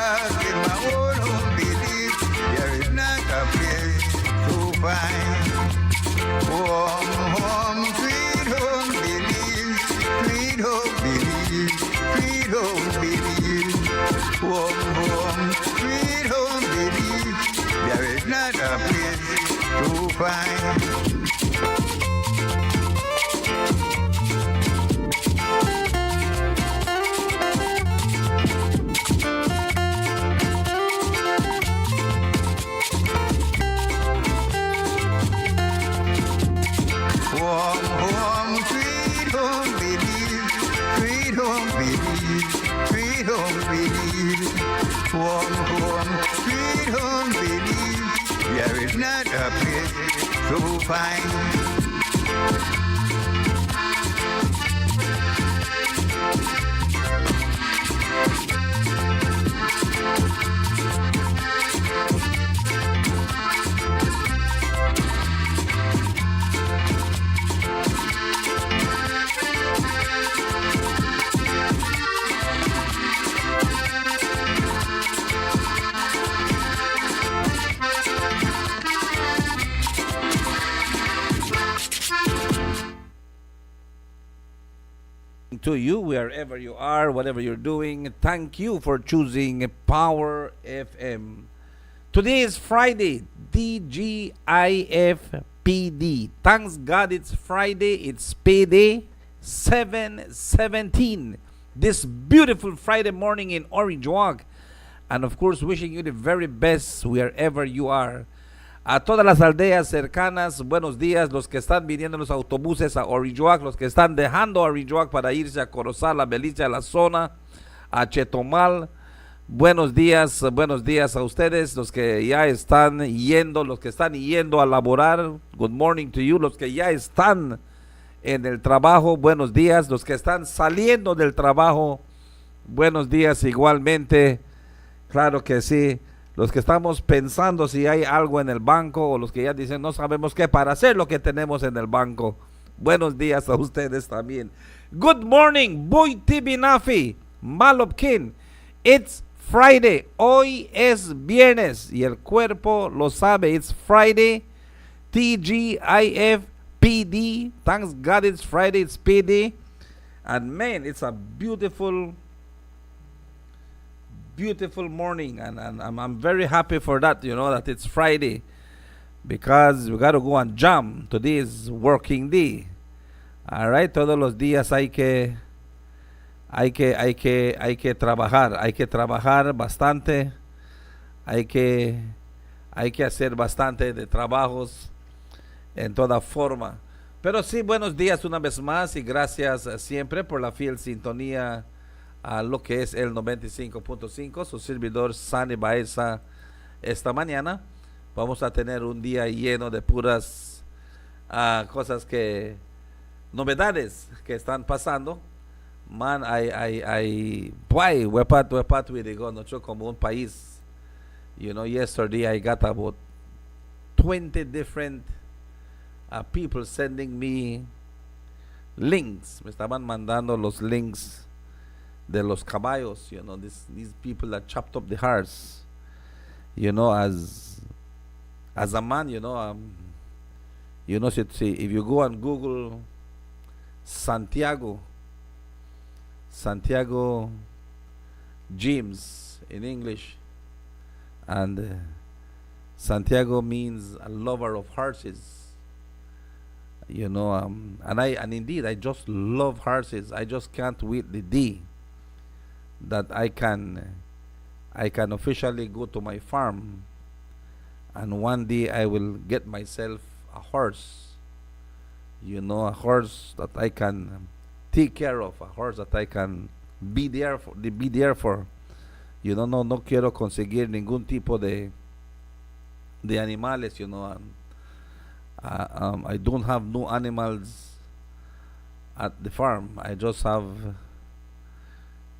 walk in my own home Belize. There is not a place to find. Home, home, sweet home Belize. Sweet home Belize. Sweet home Belize. Home, home, sweet home Belize. There is not a place to find. Home, home, sweet home Belize. Sweet home Belize. Sweet home Belize. Home, home, sweet home Belize. There is not a place to find. To you, wherever you are, whatever you're doing, thank you for choosing Power FM. Today is Friday, DGIFPD. Thanks God it's Friday, it's payday, 7/17. This beautiful Friday morning in Orange Walk. And of course, wishing you the very best wherever you are. A todas las aldeas cercanas, buenos días. Los que están viniendo en los autobuses a Orihuac, los que están dejando Orihuac para irse a Corozal, a Belize, a la zona, a Chetumal. Buenos días a ustedes. Los que ya están yendo, los que están yendo a laborar. Good morning to you. Los que ya están en el trabajo, buenos días. Los que están saliendo del trabajo, buenos días igualmente. Claro que sí. Los que estamos pensando si hay algo en el banco, o los que ya dicen no sabemos qué para hacer lo que tenemos en el banco. Buenos días a ustedes también. Good morning, Boy Tibinafi, Malopkin. It's Friday. Hoy es viernes y el cuerpo lo sabe. It's Friday. TGIFPD. Thanks God it's Friday. It's PD. And man, it's a beautiful morning, and I'm very happy for that, that it's Friday, because we got to go and jam. Today is working day. All right, todos los días hay que trabajar bastante, hay que hacer bastante de trabajos en toda forma. Pero sí, buenos días una vez más y gracias siempre por la fiel sintonía a lo que es el 95.5, su servidor Sani Baeza. Esta mañana vamos a tener un día lleno de puras cosas novedades que están pasando. Man, wepat digo, nosotros como un país, yesterday I got about 20 different people sending me links. Me estaban mandando los links de los caballos, these people that chopped up the hearts, as a man, if you go and Google Santiago James in English, and Santiago means a lover of horses, and indeed I just love horses. I just can't wait the day that I can officially go to my farm, and one day I will get myself a horse, a horse that I can take care of, a horse that I can be there for. No quiero conseguir ningún tipo de animales, I don't have no animals at the farm. I just have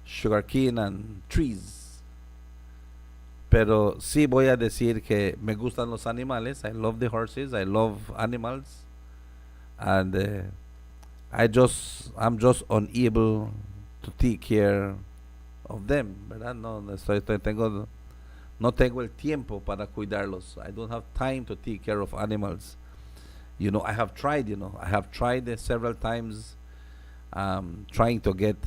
sugarcane and trees. Pero sí voy a decir que me gustan los animales. I love the horses. I love animals. And I'm just unable to take care of them, ¿verdad? No tengo el tiempo para cuidarlos. I don't have time to take care of animals. I have tried, several times, trying to get,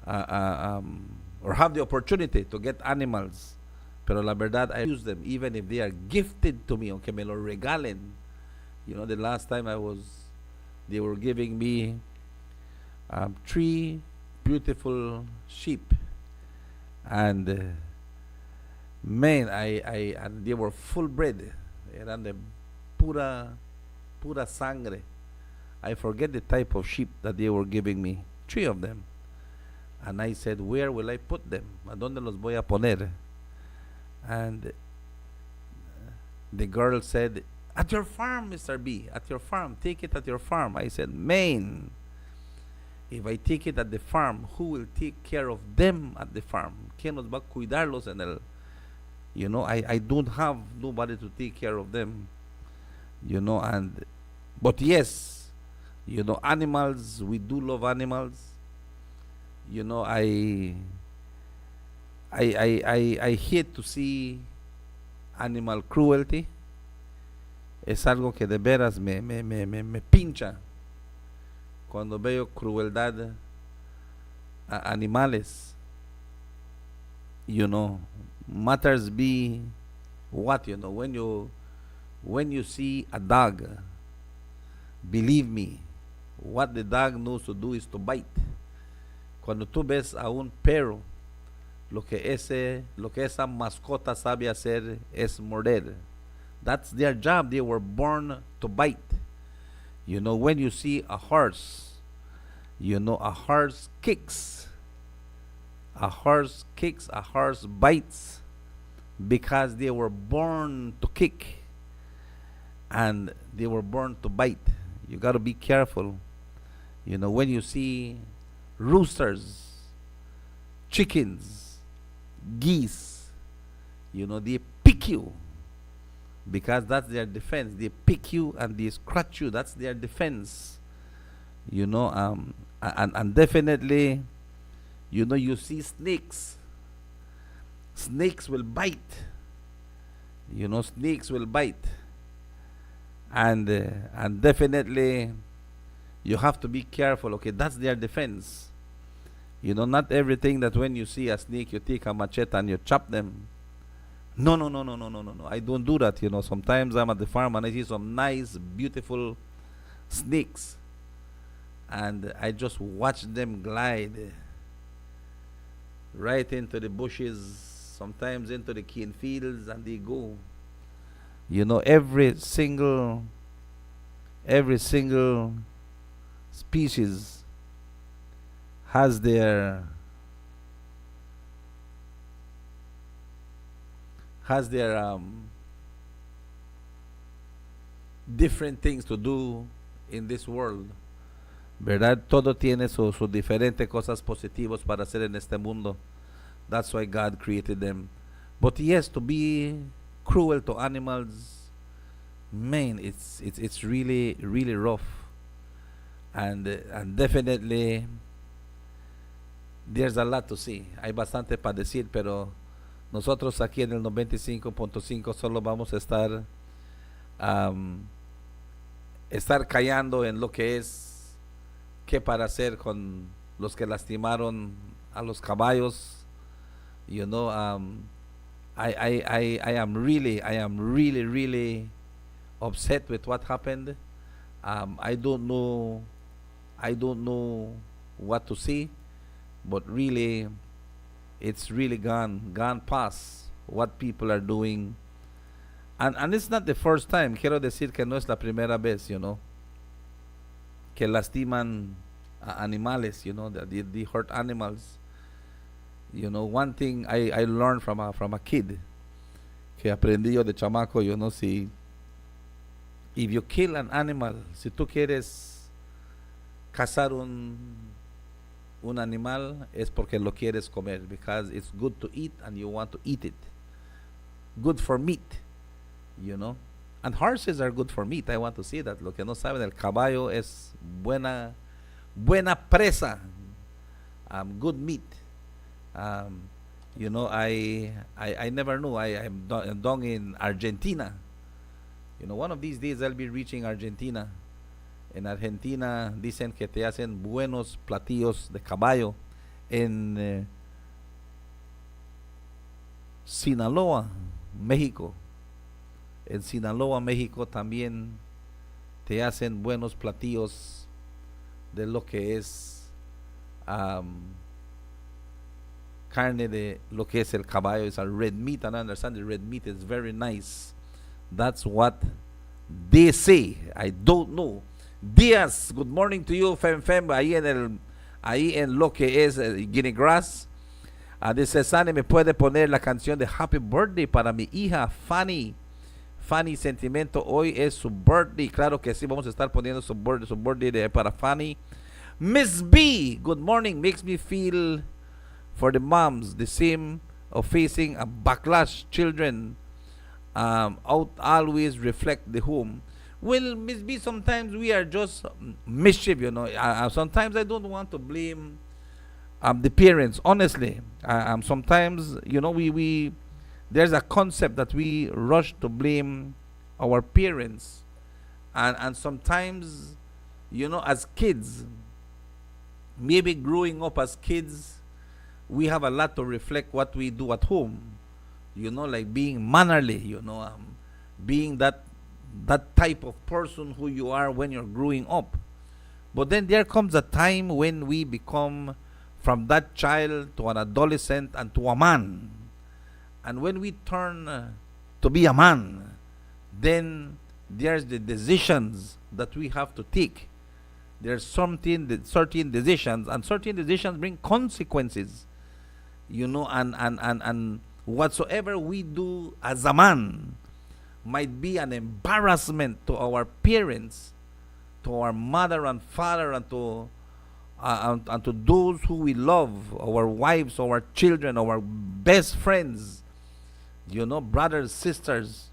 or have the opportunity to get animals. Pero la verdad, I use them even if they are gifted to me, aunque me lo regalen. The last time they were giving me 3 beautiful sheep. And man, and they were full bred. Eran de pura sangre. I forget the type of sheep that they were giving me. 3 of them. And I said, where will I put them? ¿A dónde los voy a poner? And the girl said, at your farm, Mr. B, at your farm. Take it at your farm. I said, man, if I take it at the farm, who will take care of them at the farm? ¿Quién nos va a cuidarlos en el... I don't have nobody to take care of them. But yes, animals, we do love animals. I hate to see animal cruelty. Es algo que de veras me pincha cuando veo crueldad a animales. Matters be what, when you see a dog, believe me, what the dog knows to do is to bite. Cuando tú ves a un perro, lo que esa mascota sabe hacer es morder. That's their job. They were born to bite. When you see a horse, a horse kicks. A horse kicks, a horse bites because they were born to kick and they were born to bite. You got to be careful. When you see roosters, chickens, geese, they pick you because that's their defense. They pick you and they scratch you. That's their defense. And definitely, you see snakes. Snakes will bite. Snakes will bite. And definitely, you have to be careful. Okay, that's their defense. Not everything that when you see a snake, you take a machete and you chop them. No. I don't do that. Sometimes I'm at the farm and I see some nice, beautiful snakes. And I just watch them glide right into the bushes, sometimes into the cane fields, and they go. Every single species has their different things to do in this world. ¿Verdad? Todo tiene sus diferentes cosas positivas para hacer en este mundo. That's why God created them. But yes, to be cruel to animals, man, it's really, really rough. And definitely, there's a lot to see. Hay bastante para decir, pero nosotros aquí en el 95.5 solo vamos a estar callando en lo que es qué para hacer con los que lastimaron a los caballos. I am really upset with what happened. I don't know what to say, but really, it's really gone past what people are doing. And it's not the first time. Quiero decir que no es la primera vez, que lastiman a animales, they hurt animals. One thing I learned from a kid, que aprendí yo de chamaco, si if you kill an animal, si tú quieres cazar un animal, es porque lo quieres comer, because it's good to eat and you want to eat it. Good for meat, And horses are good for meat. I want to say that. Lo que no saben, el caballo es buena presa. Good meat. Um, I never knew. I'm down in Argentina. One of these days I'll be reaching Argentina. En Argentina dicen que te hacen buenos platillos de caballo. En Sinaloa, México. En Sinaloa, México también te hacen buenos platillos de lo que es carne de lo que es el caballo. It's a red meat, and I understand the red meat is very nice. That's what they say. I don't know. Díaz, good morning to you, Fem, ahí en lo que es Guinea Grass. Dice Sani, ¿me puede poner la canción de Happy Birthday para mi hija Fanny? Fanny Sentimiento, hoy es su birthday. Claro que sí, vamos a estar poniendo su birthday para Fanny. Miss B, good morning. Makes me feel for the moms the same of facing a backlash. Children out always reflect the home. Well, Miss B, sometimes we are just mischief, sometimes I don't want to blame the parents, honestly. Sometimes, we there's a concept that we rush to blame our parents. And sometimes, as kids, maybe growing up as kids, we have a lot to reflect what we do at home. Like being mannerly, being that type of person who you are when you're growing up. But then there comes a time when we become from that child to an adolescent and to a man. And when we turn to be a man, then there's the decisions that we have to take. There's certain decisions, and certain decisions bring consequences. And whatsoever we do as a man might be an embarrassment to our parents, to our mother and father, and to those who we love, our wives, our children, our best friends, brothers, sisters.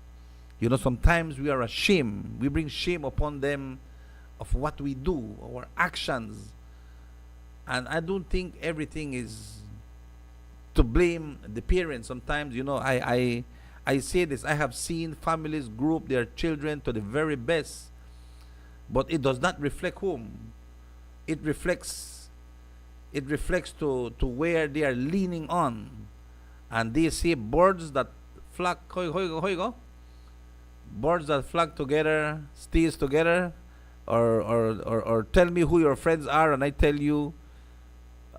Sometimes we are ashamed. We bring shame upon them of what we do, our actions. And I don't think everything is to blame the parents. Sometimes, I say this, I have seen families group their children to the very best, but it does not reflect home. It reflects to where they are leaning on. And they say birds that flock, birds that flock together, stays together, or tell me who your friends are, and I tell you.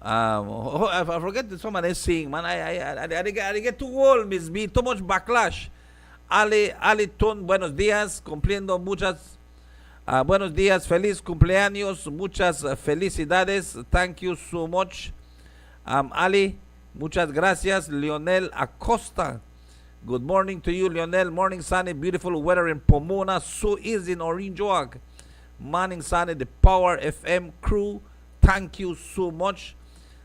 I forget that someone is saying, man, I get too old, Miss B, too much backlash. Ali Tun, buenos días, cumpliendo muchas, buenos días, feliz cumpleaños, muchas felicidades, thank you so much. Ali, muchas gracias. Leonel Acosta, good morning to you, Leonel. Morning, sunny, beautiful weather in Pomona, so is in Orange Walk. Morning, sunny, the Power FM crew, thank you so much.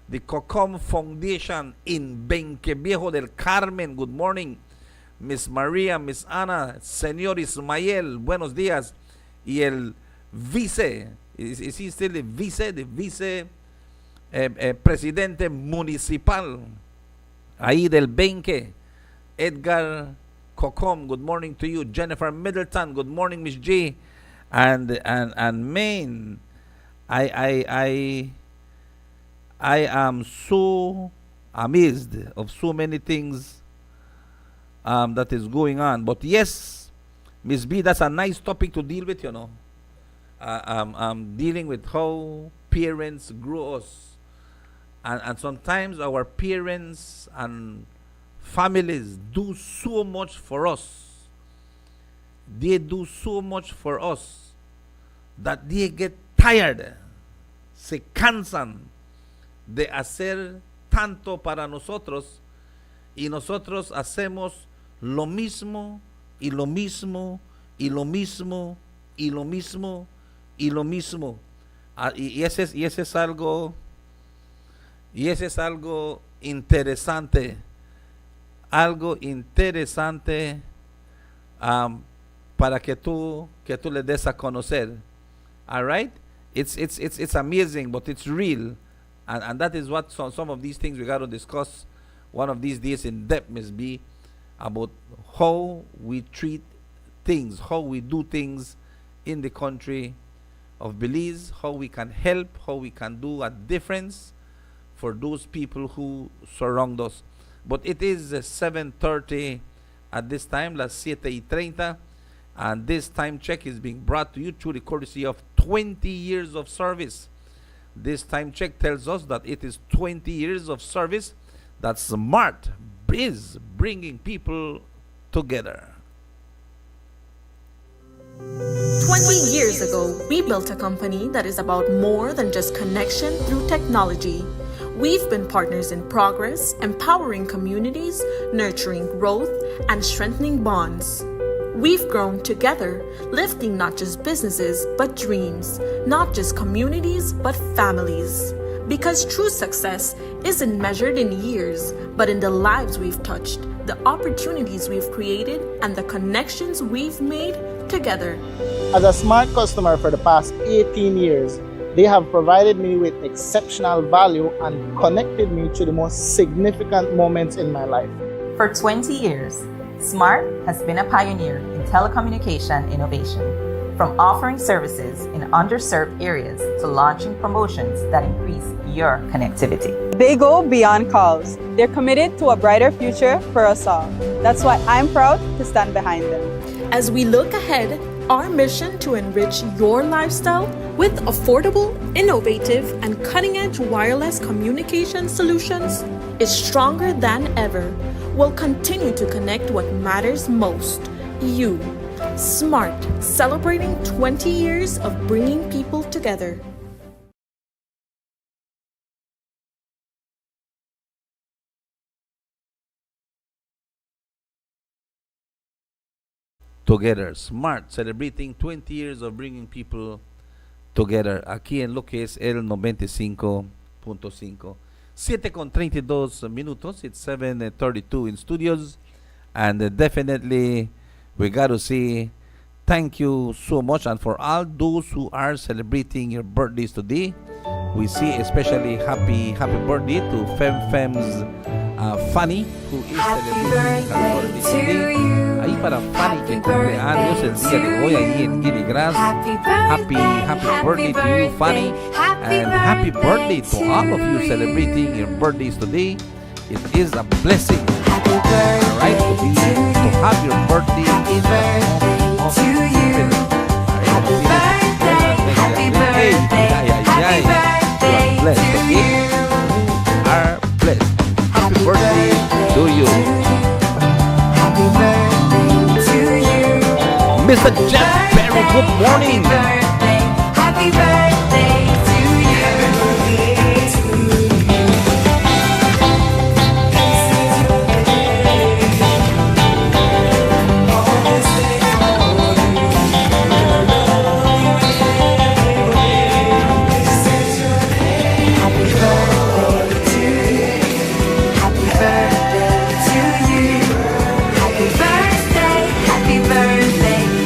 The Cocom Foundation in Benqueviejo del Carmen, good morning. Miss María, Miss Ana, Señor Ismael, buenos días. Y el vice, is he still the vice presidente municipal ahí del Benque, Edgar Cocom, good morning to you. Jennifer Middleton, good morning, Miss J. And Maine, I am so amazed of so many things that is going on. But yes, Miss B, that's a nice topic to deal with, dealing with how parents grow us. And sometimes our parents and families do so much for us. They do so much for us that they get tired, se cansan de hacer tanto para nosotros, y nosotros hacemos lo mismo y lo mismo y lo mismo y lo mismo y lo mismo. Y ese es algo interesante, para que tú le des a conocer. All right, it's amazing, but it's real. And that is what some of these things we got to discuss one of these days in depth, Miss B, about how we treat things, how we do things in the country of Belize, how we can help, how we can do a difference for those people who surround us. But it is 7:30 at this time, las 7:30, and this time check is being brought to you through the courtesy of 20 years of service. This time check tells us that it is 20 years of service that SMART is bringing people together. 20 years ago, we built a company that is about more than just connection through technology. We've been partners in progress, empowering communities, nurturing growth, and strengthening bonds. We've grown together, lifting not just businesses, but dreams, not just communities, but families. Because true success isn't measured in years, but in the lives we've touched, the opportunities we've created, and the connections we've made together. As a SMART customer for the past 18 years, they have provided me with exceptional value and connected me to the most significant moments in my life. For 20 years, SMART has been a pioneer in telecommunication innovation, from offering services in underserved areas to launching promotions that increase your connectivity. They go beyond calls. They're committed to a brighter future for us all. That's why I'm proud to stand behind them. As we look ahead, our mission to enrich your lifestyle with affordable, innovative, and cutting-edge wireless communication solutions is stronger than ever. We'll continue to connect what matters most, you. SMART, celebrating 20 years of bringing people together. Together, SMART, celebrating 20 years of bringing people together. Aquí en lo que es el 95.5. 7:32 minutos. It's 7:32 in studios. And definitely, we got to say thank you so much. And for all those who are celebrating your birthdays today, we see especially happy birthday to Fem's Fanny, who is celebrating her birthday today. Ahí para Fanny, que cumple años el día de hoy, ahí en Gilly Grass. Happy birthday to you, Fanny. And happy birthday to all of you celebrating your birthdays today. It is a blessing, alright, to have your birthday in the home of spirit. Happy birthday, you are blessed, okay? You are blessed. Happy birthday to you. Happy birthday to you. Mr. Jeff Perry, good morning. Happy birthday to you.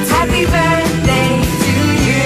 Happy birthday to you.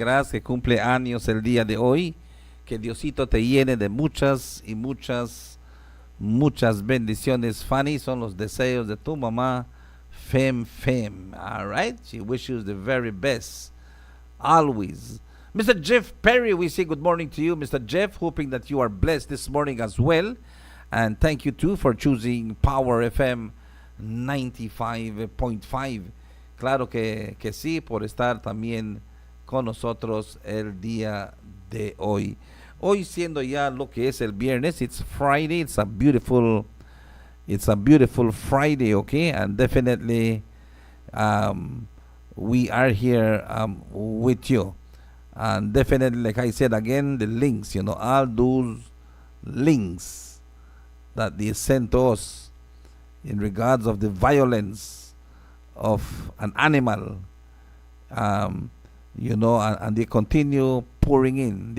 creas que cumple años el día de hoy. Que Diosito te llene de muchas y muchas bendiciones. Fanny, son los deseos de tu mamá. Fem. All right? She wishes you the very best. Always. Mr. Jeff Perry, we say good morning to you, Mr. Jeff, hoping that you are blessed this morning as well. And thank you too for choosing Power FM 95.5. Claro que sí, por estar también con nosotros el día de hoy. Hoy siendo ya lo que es el viernes, it's Friday, it's a beautiful Friday, okay? And definitely we are here with you. And definitely, like I said again, the links, all those links that they sent to us in regards of the violence of an animal, and they continue pouring in.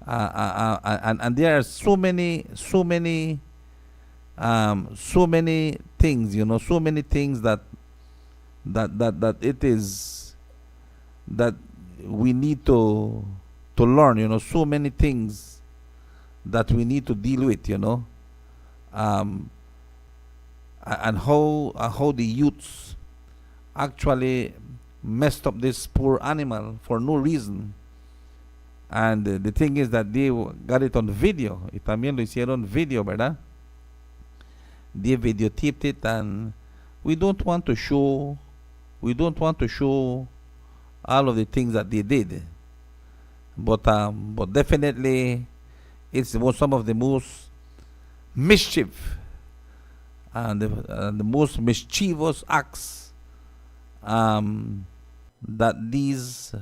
And there are so many things, so many things that it is that we need to learn, so many things that we need to deal with, and how the youths actually messed up this poor animal for no reason. And the thing is that they got it on video. Y también lo hicieron video, ¿verdad? They videotaped it, and we don't want to show all of the things that they did. But definitely it's some of the most mischief and the most mischievous acts that these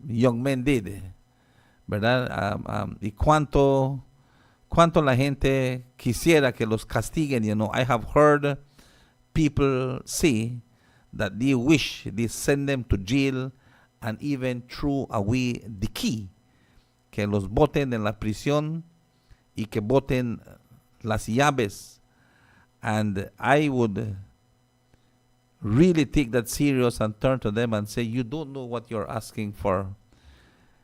young men did, ¿verdad? Y cuánto la gente quisiera que los castiguen. I have heard people say that they wish they send them to jail and even threw away the key, que los boten en la prisión y que boten las llaves. And I would really take that serious and turn to them and say, you don't know what you're asking for.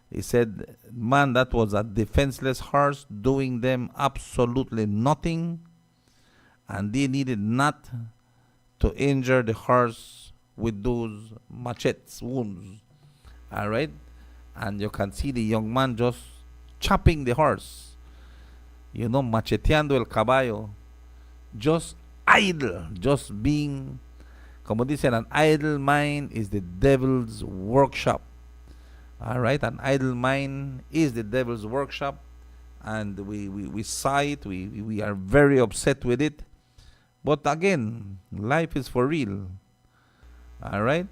He said, man, that was a defenseless horse doing them absolutely nothing, and they needed not to injure the horse with those machetes wounds. All right? And you can see the young man just chopping the horse, macheteando el caballo, just idle, just being, como dicen, an idle mind is the devil's workshop. All right, an idle mind is the devil's workshop, and we saw it. We are very upset with it. But again, life is for real. All right,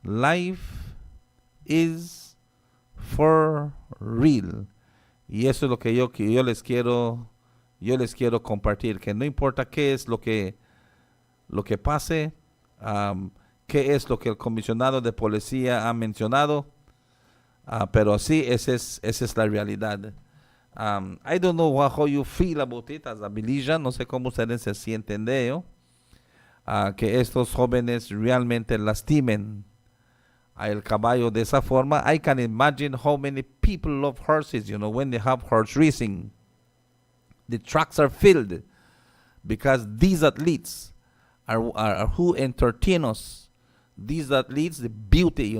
life is for real. Y eso es lo que yo les quiero compartir. Que no importa qué es lo que pase, qué es lo que el comisionado de policía ha mencionado. Pero sí, esa es la realidad. I don't know how you feel about it as a Belizean. No sé cómo ustedes se sienten de ello. Que estos jóvenes realmente lastimen a el caballo de esa forma. I can imagine how many people love horses, when they have horse racing. The tracks are filled because these athletes are who entertain us. These athletes, the beauty,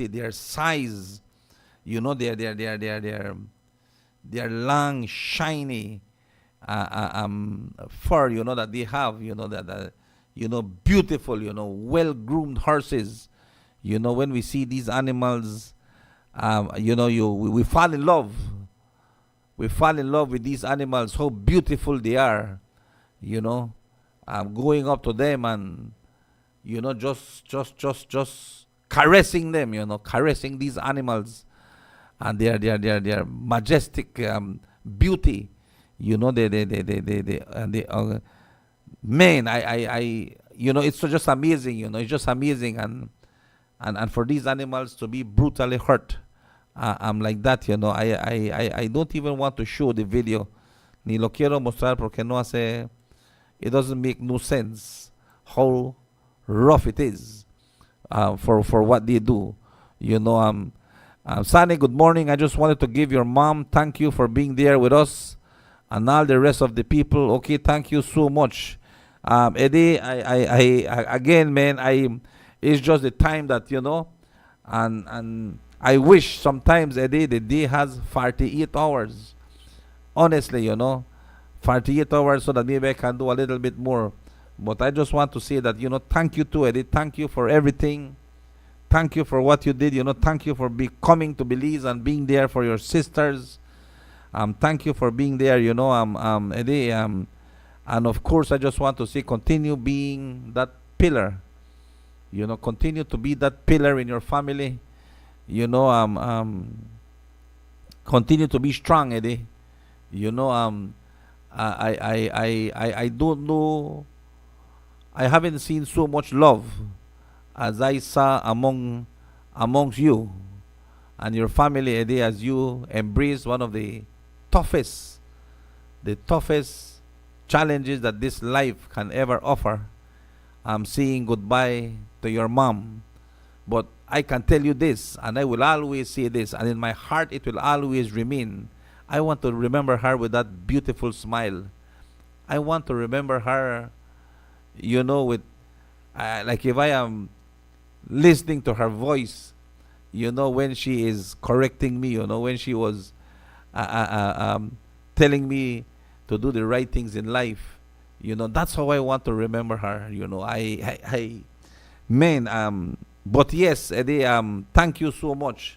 their size, their long, shiny fur, that they have, beautiful, well-groomed horses. When we see these animals, we fall in love. We fall in love with these animals, how beautiful they are, going up to them and, just caressing them, caressing these animals and their majestic beauty, man, it's just amazing, it's just amazing, and for these animals to be brutally hurt, I'm like that, I don't even want to show the video, ni lo quiero mostrar porque no hace, it doesn't make no sense how rough it is. for what they do. You know, Sunny, good morning. I just wanted to give your mom thank you for being there with us and all the rest of the people. Okay, thank you so much. Eddie, again, man, it's just the time that, and I wish sometimes, Eddie, the day has 48 hours. Honestly, 48 hours so that maybe I can do a little bit more. But I just want to say that, thank you to Eddie. Thank you for everything. Thank you for what you did. Thank you for coming to Belize and being there for your sisters. Thank you for being there, Eddie. And of course, I just want to say, continue being that pillar. Continue to be that pillar in your family. Continue to be strong, Eddie. I don't know. I haven't seen so much love as I saw amongst you and your family, Eddie, as you embrace one of the toughest challenges that this life can ever offer. I'm saying goodbye to your mom, but I can tell you this, and I will always say this, and in my heart it will always remain. I want to remember her with that beautiful smile. I want to remember her, with like if I am listening to her voice, when she is correcting me, when she was telling me to do the right things in life. That's how I want to remember her. Man, but yes, Eddie, thank you so much.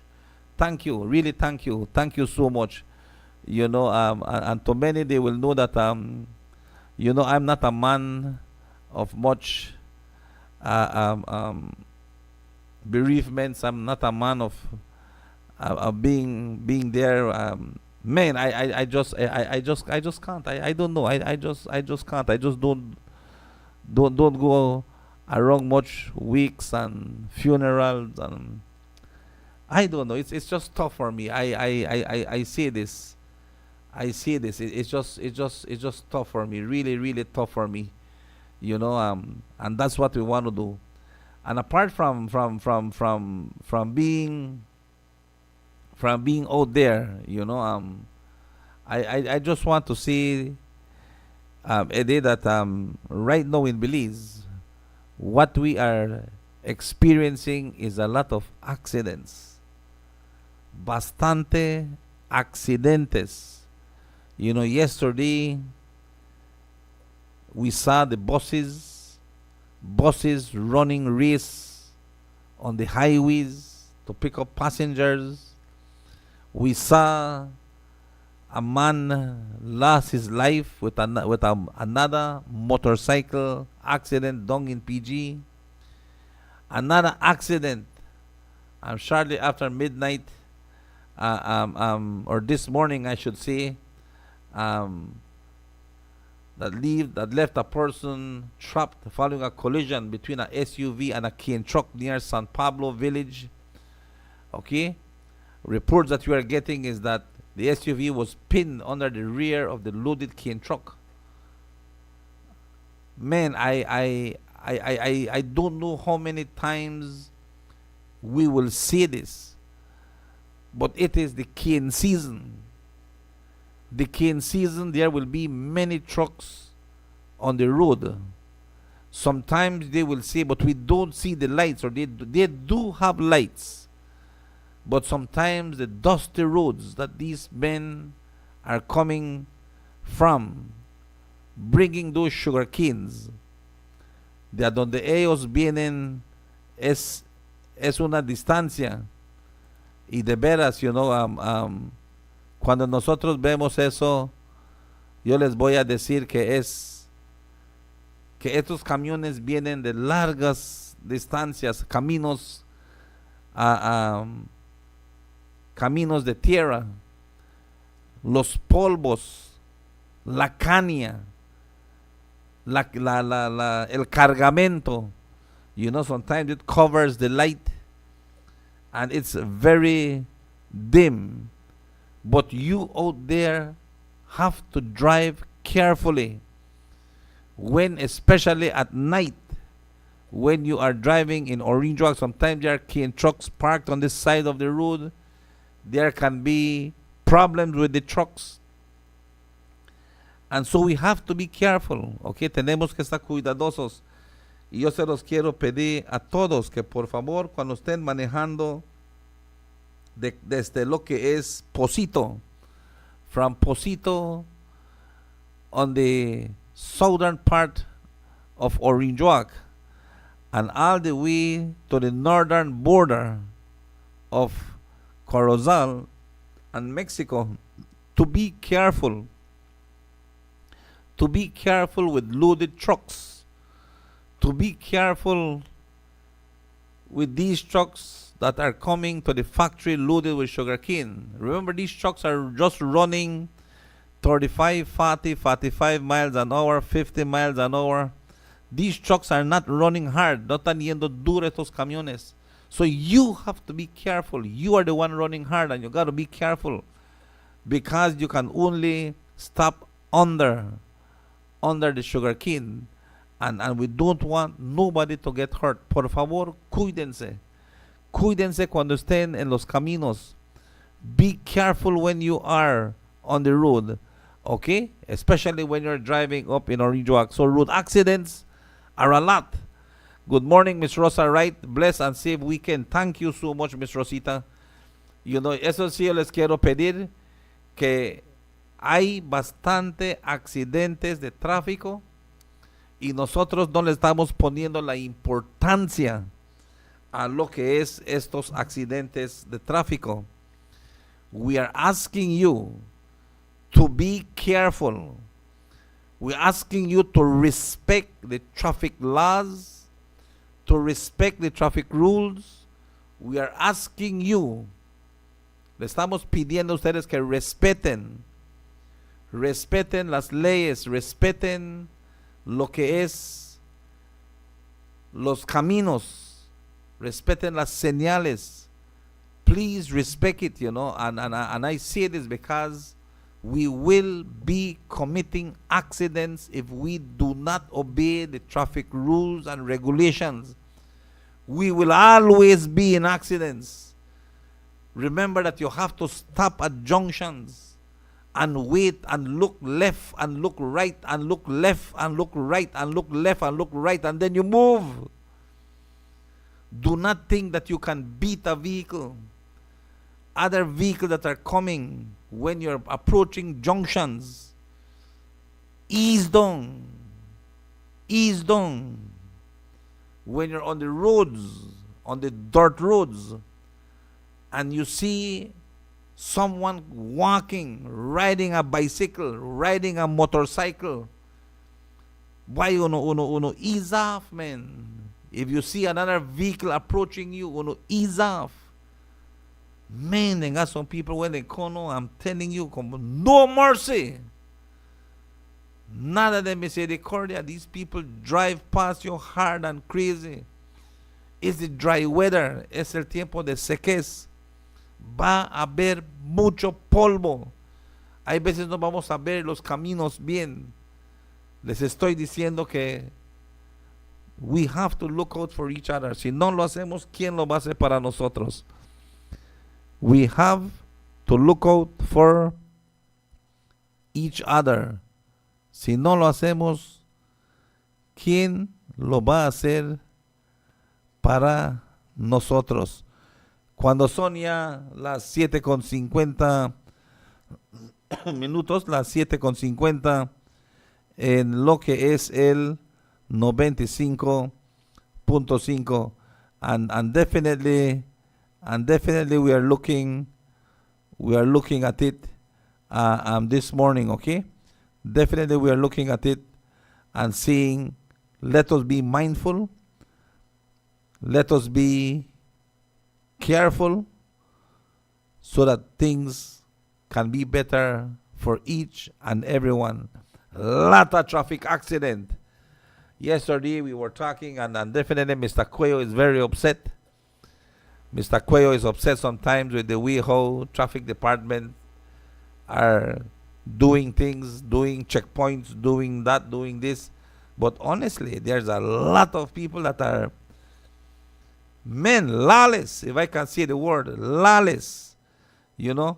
Thank you, really thank you. Thank you so much. And to many, they will know that, I'm not a man of much bereavements. I'm not a man of being there. Man, I just can't. I don't know. I just can't. I just don't go around much weeks and funerals, and I don't know. It's just tough for me. I see this. I see this. It's just tough for me. Really, really tough for me. And that's what we want to do. And apart from being out there, I just want to say, Eddie, that right now in Belize, what we are experiencing is a lot of accidents. Bastante accidentes. Yesterday we saw the buses running race on the highways to pick up passengers. We saw a man lost his life with another motorcycle accident down in PG. Another accident, shortly after midnight, or this morning, I should say, that left a person trapped following a collision between a SUV and a cane truck near San Pablo village. Okay, reports that we are getting is that the SUV was pinned under the rear of the loaded cane truck. Man, I don't know how many times we will see this, but it is the cane season. The cane season, there will be many trucks on the road. Sometimes they will say, but we don't see the lights, or they do have lights. But sometimes the dusty roads that these men are coming from, bringing those sugar canes, de donde ellos vienen es una distancia. Y de veras, cuando nosotros vemos eso, yo les voy a decir que estos camiones vienen de largas distancias, caminos de tierra, los polvos, la caña, el cargamento. Sometimes it covers the light and it's very dim. But you out there have to drive carefully, especially at night, when you are driving in Orange Walk, sometimes there are trucks parked on this side of the road. There can be problems with the trucks. And so we have to be careful, okay? Tenemos que estar cuidadosos. Y yo se los quiero pedir a todos que por favor, cuando estén manejando desde lo que es Posito, from Posito on the southern part of Orange Walk, and all the way to the northern border of Corozal and Mexico, to be careful. To be careful with loaded trucks. To be careful with these trucks that are coming to the factory loaded with sugarcane. Remember, these trucks are just running 35, 40, 45 miles an hour, 50 miles an hour. These trucks are not running hard. No están yendo duro estos camiones. So you have to be careful. You are the one running hard, and you got to be careful, because you can only stop under the sugarcane, and we don't want nobody to get hurt. Por favor, cuídense. Cuídense cuando estén en los caminos. Be careful when you are on the road, okay? Especially when you're driving up in Orange Walk. So road accidents are a lot. Good morning, Miss Rosa Wright. Blessed and safe weekend. Thank you so much, Miss Rosita. You know, eso sí yo les quiero pedir, que hay bastante accidentes de tráfico y nosotros no le estamos poniendo la importancia a lo que es estos accidentes de tráfico. We are asking you to be careful. We're asking you to respect the traffic laws, to respect the traffic rules. We are asking you, le estamos pidiendo a ustedes que respeten las leyes, respeten lo que es los caminos, respeten las señales. Please respect it, you know, and I say this because we will be committing accidents if we do not obey the traffic rules and regulations. We will always be in accidents. Remember that you have to stop at junctions and wait and look left and look right and look left and look right and look left and look right, and then you move. Do not think that you can beat a vehicle, other vehicles that are coming when you're approaching junctions. Ease down. Ease down. When you're on the roads, on the dirt roads, and you see someone walking, riding a bicycle, riding a motorcycle, why uno ease off, man. If you see another vehicle approaching you, uno ease off. Man, they got some people when they come, I'm telling you, no mercy. Nada de misericordia. These people drive past you hard and crazy. It's the dry weather. Es el tiempo de sequez. Va a haber mucho polvo. Hay veces no vamos a ver los caminos bien. Les estoy diciendo que we have to look out for each other. Si no lo hacemos, ¿quién lo va a hacer para nosotros? We have to look out for each other. Si no lo hacemos, ¿quién lo va a hacer para nosotros? Cuando son ya las 7:50 minutos, las 7:50 en lo que es el 95.5, and definitely we are looking at it this morning, okay? Definitely we are looking at it and seeing, let us be mindful, let us be careful so that things can be better for each and everyone. Lot of traffic accident. Yesterday we were talking, and definitely Mr. Cuello is very upset. Mr. Cuello is upset sometimes with the way how traffic department are doing things, doing checkpoints, doing that, doing this. But honestly, there's a lot of people that are men lawless, if I can say the word lawless. You know,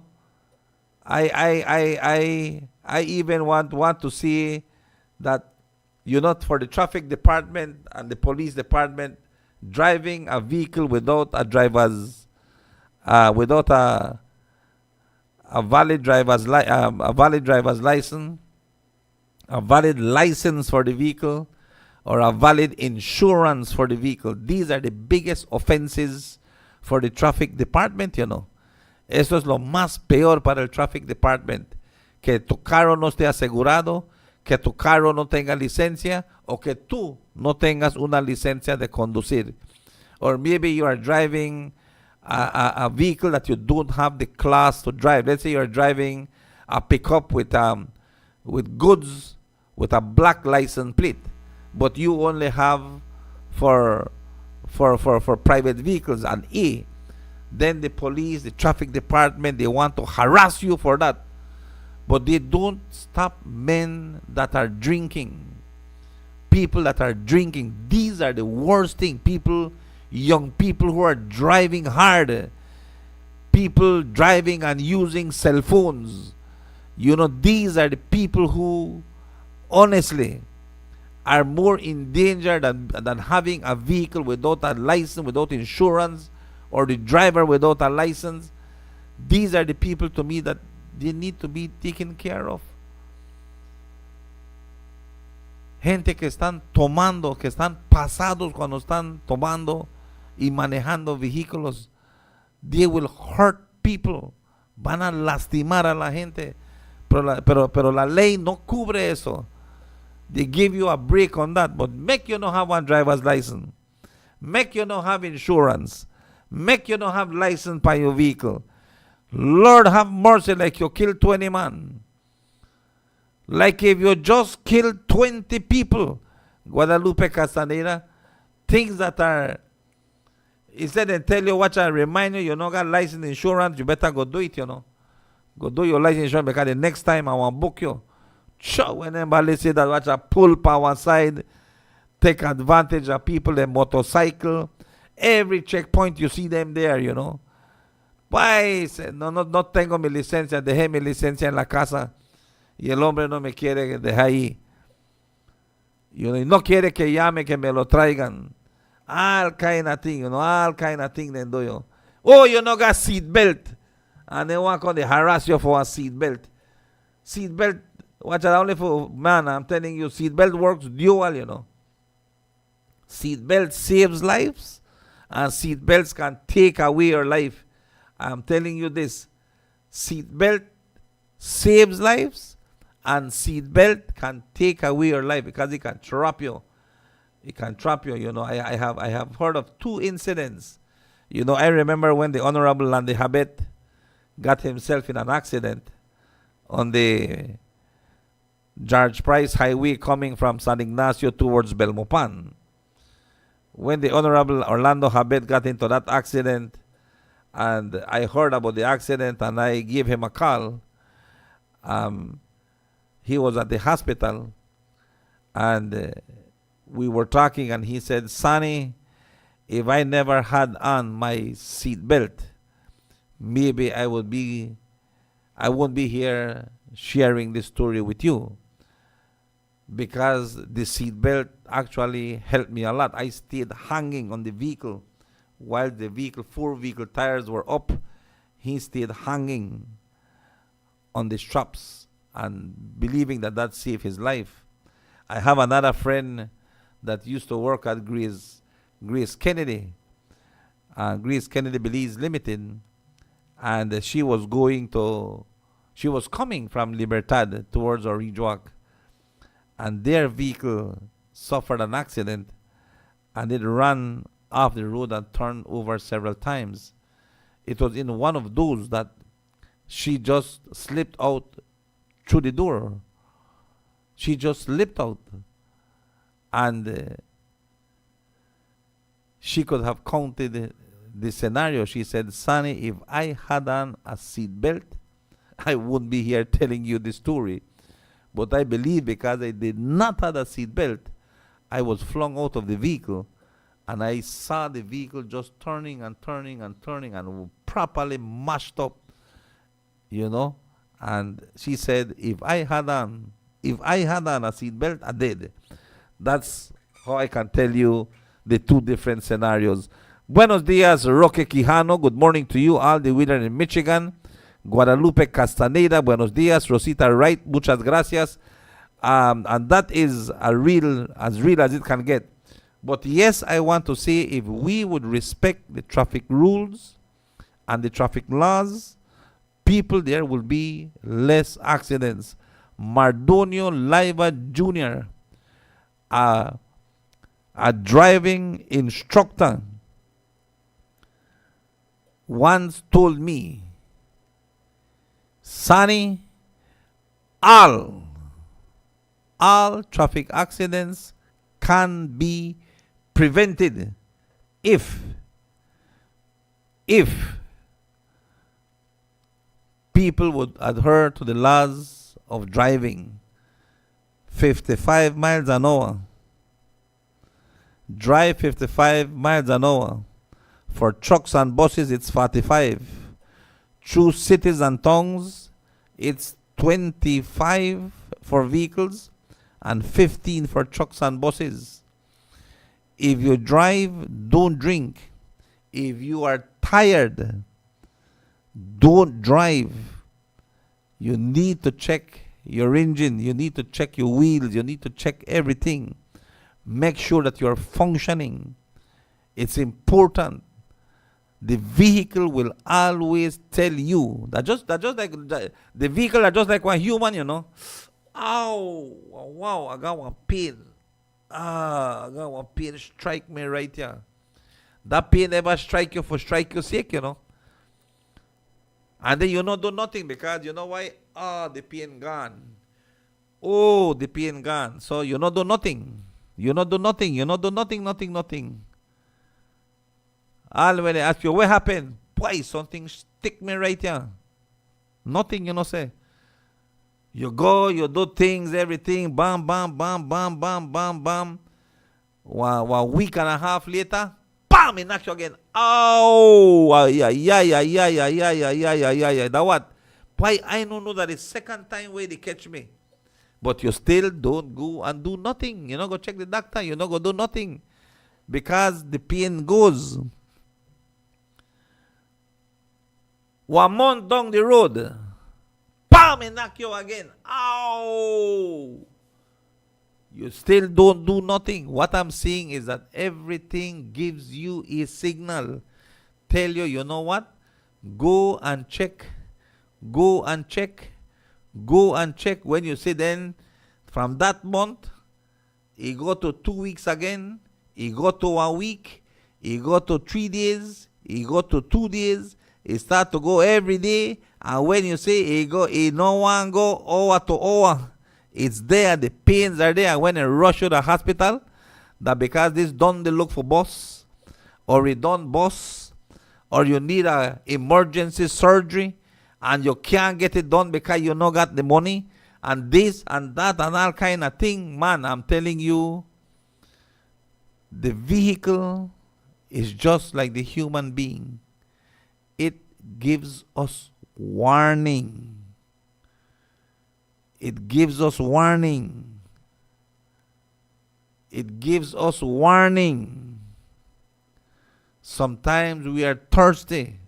I even want to see that, for the traffic department and the police department, driving a vehicle without without a valid driver's license, a valid license for the vehicle, or a valid insurance for the vehicle. These are the biggest offenses for the traffic department, Eso es lo más peor para el traffic department. Que tu carro no esté asegurado, que tu carro no tenga licencia, o que tú no tengas una licencia de conducir. Or maybe you are driving a vehicle that you don't have the class to drive. Let's say you are driving a pickup with goods with a black license plate, but you only have for private vehicles an A. Then the police, the traffic department, they want to harass you for that. But they don't stop men that are drinking. People that are drinking. These are the worst thing. Young people who are driving hard. People driving and using cell phones. These are the people who, honestly, are more in danger than having a vehicle without a license, without insurance, or the driver without a license. These are the people, to me, that they need to be taken care of. Gente que están tomando, que están pasados cuando están tomando y manejando vehículos. They will hurt people. Van a lastimar a la gente. Pero la ley no cubre eso. They give you a break on that, but make you not have one driver's license. Make you not have insurance. Make you not have license by your vehicle. Lord have mercy, like you killed 20 man. Like if you just killed 20 people. Guadalupe Castaneda. Things that are, instead they tell you what I remind you, you don't got license insurance, you better go do it, Go do your license insurance, because the next time I want to book you. Sure, when anybody say that, watch a pull power side, take advantage of people, the motorcycle. Every checkpoint you see them there, Why? No tengo mi licencia, dejé mi licencia en la casa y el hombre no me quiere dejar ahí. Y no quiere que llame, que me lo traigan. All kind of thing, all kind of thing they do. Oh, you no got seat belt. And they want to harass you for a seat belt. Seat belt, watch out, only for man, I'm telling you, seat belt works dual, Seat belt saves lives. And seat belts can take away your life. I'm telling you this. Seat belt saves lives, and seat belt can take away your life because it can trap you. It can trap you. I have heard of 2 incidents. I remember when the Honorable Landy Habet got himself in an accident on the George Price Highway coming from San Ignacio towards Belmopan. When the Honorable Orlando Habet got into that accident, and I heard about the accident, and I gave him a call, he was at the hospital, and we were talking, and he said, Sonny, if I never had on my seat belt, maybe I won't be here sharing this story with you. Because the seat belt actually helped me a lot. I stayed hanging on the vehicle while the 4 vehicle tires were up. He stayed hanging on the straps and believing that saved his life. I have another friend that used to work at Grace Kennedy, Belize Limited, and she was coming from Libertad towards Orijuac. And their vehicle suffered an accident, and it ran off the road and turned over several times. It was in one of those that she just slipped out through the door. She just slipped out, and she could have counted the scenario. She said, Sonny, if I had on a seat belt, I wouldn't be here telling you the story. But I believe because I did not have a seat belt, I was flung out of the vehicle, and I saw the vehicle just turning and turning and turning and properly mashed up, you know. And she said, if I had on a seatbelt, I did. That's how I can tell you the two different scenarios. Buenos dias, Roque Quijano. Good morning to you, all the way there in Michigan. Guadalupe Castaneda. Buenos dias, Rosita Wright. Muchas gracias. And that is as real as it can get. But yes, I want to say, if we would respect the traffic rules and the traffic laws, people, there will be less accidents. Mardonio Laiva Jr., a driving instructor, once told me, Sonny, all traffic accidents can be prevented if people would adhere to the laws of driving. 55 miles an hour. Drive 55 miles an hour. For trucks and buses, it's 45. Through cities and towns, it's 25 for vehicles and 15 for trucks and buses. If you drive, don't drink. If you are tired, don't drive. You need to check your engine. You need to check your wheels. You need to check everything. Make sure that you're functioning. It's important. The vehicle will always tell you that just like the vehicle are just like one human, you know. Ow, wow, I got one pain. I got one pain strike me right here. That pain never strike you for strike your sake, you know. And then you don't do nothing because you know why? The pain gone. Oh, the pain gone. So you not do nothing. You not do nothing. You not do nothing. All when they ask you, what happened? Why something stick me right here? Nothing, you know, say. You go, you do things, everything, bam. 1 week and a half later, bam, it knocks you again. Oh, yeah. That what? Why I don't know that the second time where they catch me. But you still don't go and do nothing. You know, go check the doctor. You know, go do nothing. Because the pain goes. 1 month down the road, bam, it knock you again. Ow! You still don't do nothing. What I'm saying is that everything gives you a signal. Tell you, you know what? Go and check. When you say then, from that month, he go to 2 weeks again, he go to 1 week, he go to 3 days, he go to 2 days, he start to go every day, and when you say he no one go hour to hour, it's there, the pains are there. When they rush you to the hospital, that because this done they look for boss, or he done boss, or you need a emergency surgery, and you can't get it done because you no got the money, and this and that and all kind of thing. Man, I'm telling you, the vehicle is just like the human being. It gives us warning. It gives us warning. Sometimes we are thirsty.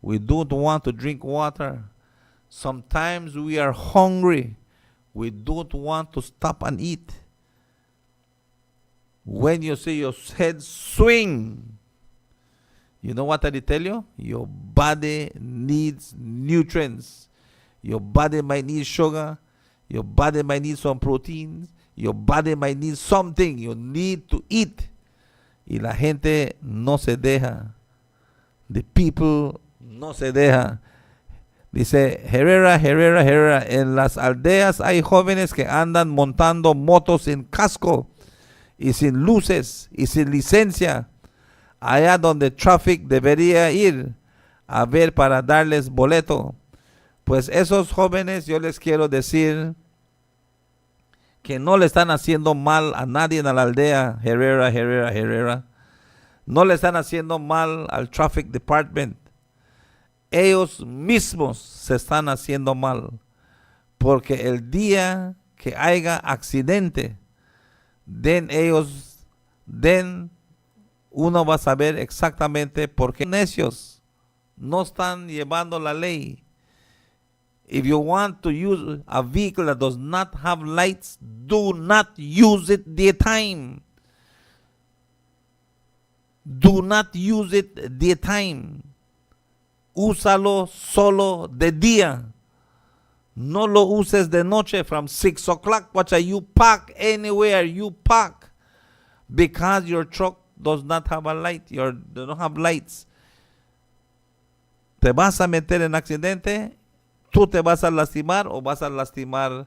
We don't want to drink water. Sometimes we are hungry. We don't want to stop and eat. When you say your head swing, you know what I tell you? Your body needs nutrients. Your body might need sugar. Your body might need some proteins. Your body might need something. You need to eat. Y la gente no se deja. The people no se deja. Dice Herrera, en las aldeas hay jóvenes que andan montando motos sin casco y sin luces y sin licencia. Allá donde traffic debería ir a ver para darles boleto. Pues esos jóvenes yo les quiero decir que no le están haciendo mal a nadie en la aldea Herrera. No le están haciendo mal al Traffic Department. Ellos mismos se están haciendo mal. Porque el día que haya accidente, uno va a saber exactamente por qué necios no están llevando la ley. If you want to use a vehicle that does not have lights, do not use it daytime. Do not use it daytime. Úsalo solo de día. No lo uses de noche from 6 o'clock. Watch out, you park anywhere you park. Because your truck does not have a light. They don't have lights. Te vas a meter en accidente. Tú te vas a lastimar o vas a lastimar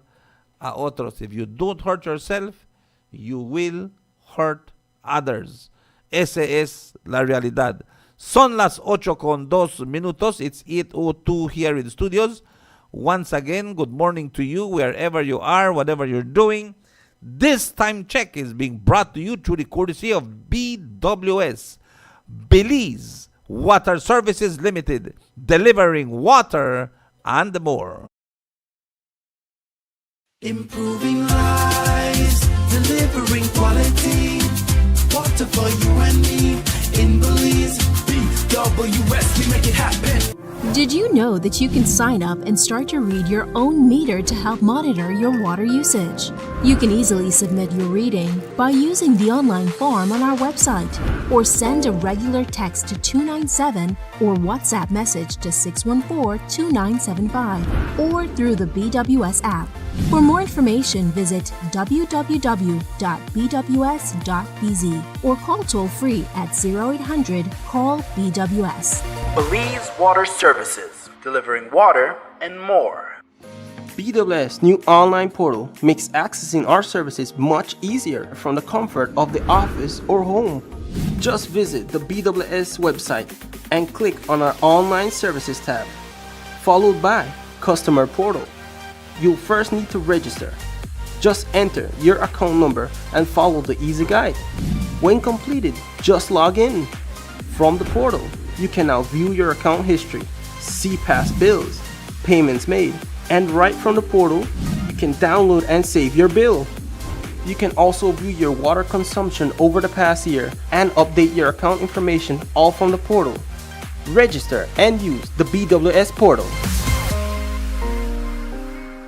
a otros. If you don't hurt yourself, you will hurt others. Esa es la realidad. Son las 8:02. It's 8:02 here in the studios. Once again, good morning to you, wherever you are, whatever you're doing. This time check is being brought to you through the courtesy of BWS, Belize Water Services Limited, delivering water and more. Improving lives, delivering quality. Water for you and me. In Belize, BWS, we make it happen. Did you know that you can sign up and start to read your own meter to help monitor your water usage? You can easily submit your reading by using the online form on our website, or send a regular text to 297 or WhatsApp message to 614-2975, or through the BWS app. For more information, visit www.bws.bz or call toll-free at 0800-CALL-BWS. Belize Water Services, delivering water and more. BWS new online portal makes accessing our services much easier from the comfort of the office or home. Just visit the BWS website and click on our online services tab, followed by customer portal. You'll first need to register. Just enter your account number and follow the easy guide. When completed, just log in. From the portal, you can now view your account history, see past bills, payments made, and right from the portal, you can download and save your bill. You can also view your water consumption over the past year and update your account information all from the portal. Register and use the BWS portal.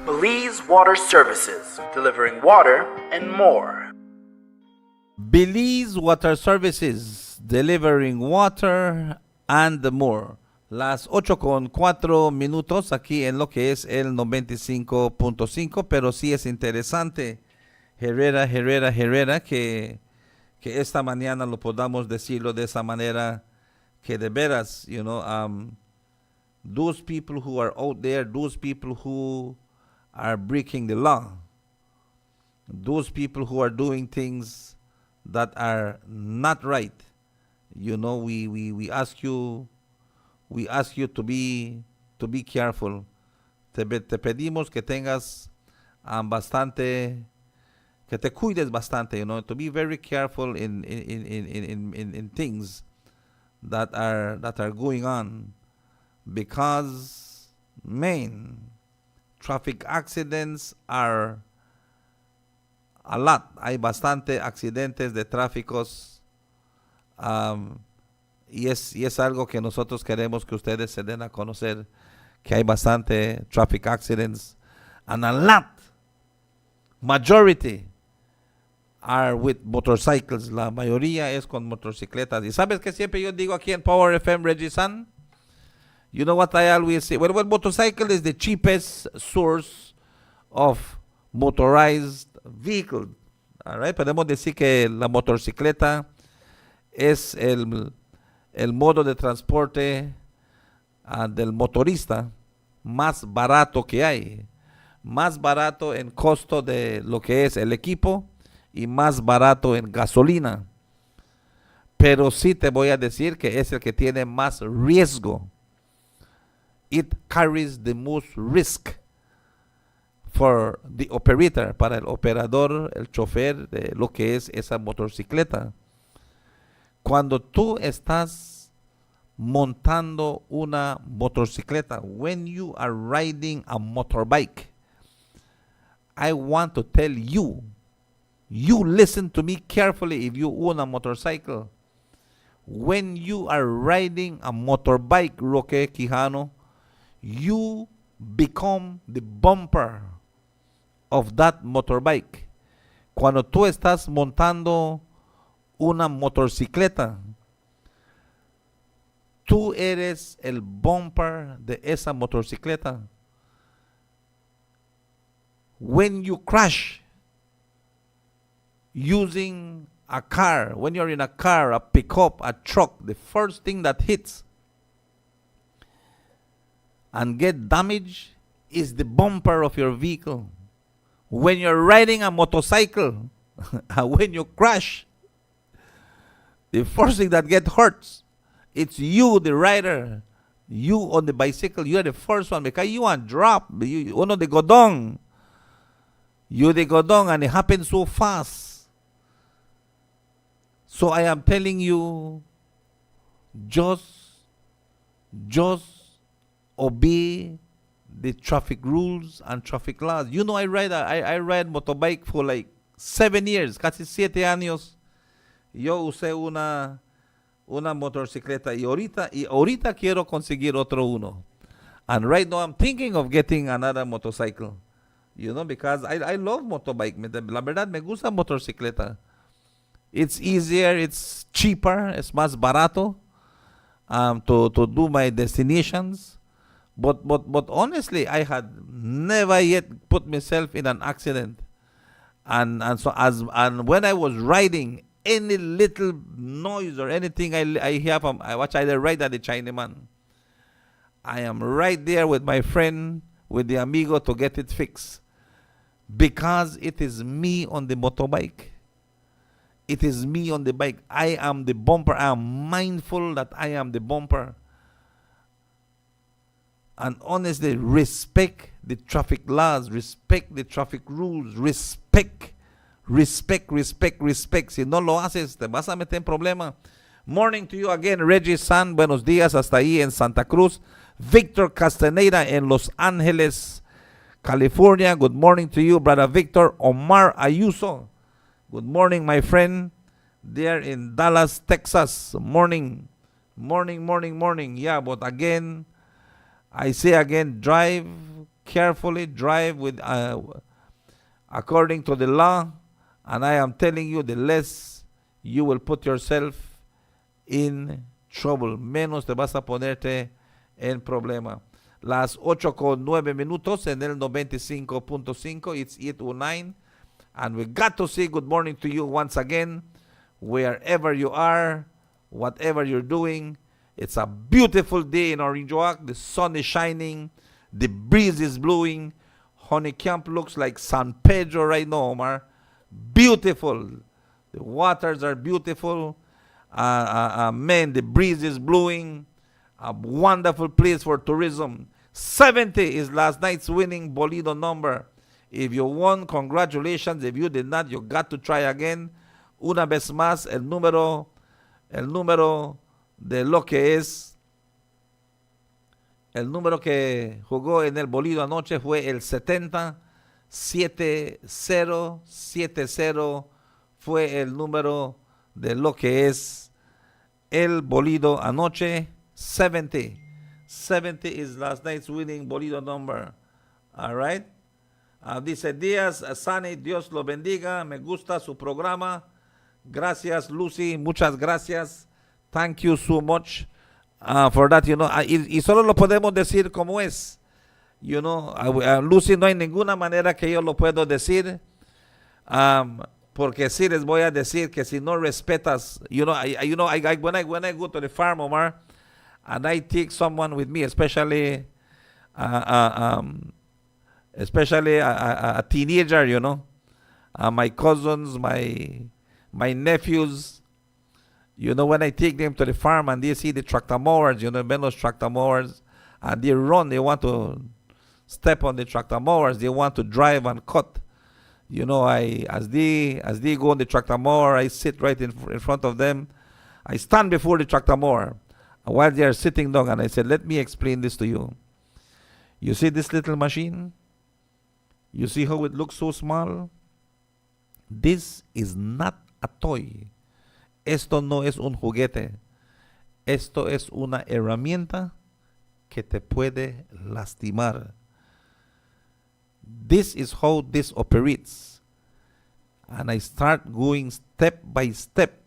Belize Water Services, delivering water and more. Belize Water Services, delivering water and more. Las 8:04 aquí en lo que es el 95.5, pero sí es interesante, Herrera, que esta mañana lo podamos decirlo de esa manera, que de veras, those people who are out there, those people who are breaking the law, those people who are doing things that are not right, we ask you to be careful. Te pedimos que tengas que te cuides bastante, to be very careful in things that are going on, because traffic accidents are a lot. Hay bastante accidentes de tráficos, y es algo que nosotros queremos que ustedes se den a conocer, que hay bastante traffic accidents, and a lot, majority, are with motorcycles. La mayoría es con motocicletas. Y sabes que siempre yo digo aquí en Power FM, Reggie San, you know what I always say? Well, motorcycle is the cheapest source of motorized vehicle. All right? Podemos decir que la motocicleta es el modo de transporte del motorista más barato que hay. Más barato en costo de lo que es el equipo y más barato en gasolina. Pero sí te voy a decir que es el que tiene más riesgo. It carries the most risk for the operator, para el operador, el chofer de lo que es esa motocicleta. Cuando tú estás montando una motocicleta, when you are riding a motorbike, I want to tell you, you listen to me carefully if you own a motorcycle. When you are riding a motorbike, Roque Quijano, you become the bumper of that motorbike. Cuando tú estás montando una motocicleta, tú eres el bumper de esa motocicleta. When you crash using a car, when you're in a car, a pickup, a truck, the first thing that hits and get damaged is the bumper of your vehicle. When you're riding a motorcycle, when you crash, the first thing that gets hurt, it's you, the rider, you on the bicycle. You're the first one because you want drop. You uno de godong. You the godong, and it happens so fast. So I am telling you, just obey the traffic rules and traffic laws. You know, I ride motorbike for like 7 years, casi 7 años. Yo usé una motocicleta y ahorita quiero conseguir otro uno. And right now I'm thinking of getting another motorcycle. You know, because I love motorbike. La verdad me gusta motocicleta. It's easier, it's cheaper, es más barato to do my destinations. But honestly, I had never yet put myself in an accident. And when I was riding, any little noise or anything I hear from, I watch either right at the Chinaman. I am right there with my friend, with the amigo to get it fixed. Because it is me on the motorbike. It is me on the bike. I am the bumper. I am mindful that I am the bumper. And honestly, respect the traffic laws, respect the traffic rules, respect. Si no lo haces, te vas a meter en problema. Morning to you again, Reggie San. Buenos días hasta ahí en Santa Cruz. Victor Castaneda en Los Ángeles, California. Good morning to you, brother Victor. Omar Ayuso. Good morning, my friend. There in Dallas, Texas. Morning. Yeah, but again, I say again, drive carefully, drive with according to the law. And I am telling you, the less you will put yourself in trouble, menos te vas a ponerte en problema. Las 8:09 en el 95.5. It's 8:09. And we got to say good morning to you once again, wherever you are, whatever you're doing. It's a beautiful day in Orange Walk. The sun is shining. The breeze is blowing. Honey Camp looks like San Pedro right now, Omar. Beautiful. The waters are beautiful. Man, the breeze is blowing. A wonderful place for tourism. 70 is last night's winning Bolido number. If you won, congratulations. If you did not, you got to try again. Una vez más, el número de lo que es. El número que jugó en el Bolido anoche fue el 70. 7070 fue el número de lo que es el Bolido anoche. 70 is last night's winning Bolido number. All right. Dice Díaz Sani, Dios lo bendiga. Me gusta su programa. Gracias, Lucy. Muchas gracias. Thank you so much for that. You know, y solo lo podemos decir como es. You know, Lucy, no hay ninguna manera que yo lo puedo decir, porque sí les voy a decir que si no respetas, when I go to the farm, Omar, and I take someone with me, especially a teenager, you know, my cousins, my nephews, you know, when I take them to the farm and they see the tractor mowers, you know, Ben's tractor mowers, and they run, they want to step on the tractor mowers. They want to drive and cut. You know, as they go on the tractor mower, I sit right in front of them. I stand before the tractor mower while they are sitting down, and I said, let me explain this to you. You see this little machine? You see how it looks so small? This is not a toy. Esto no es un juguete. Esto es una herramienta que te puede lastimar. This is how this operates. And I start going step by step.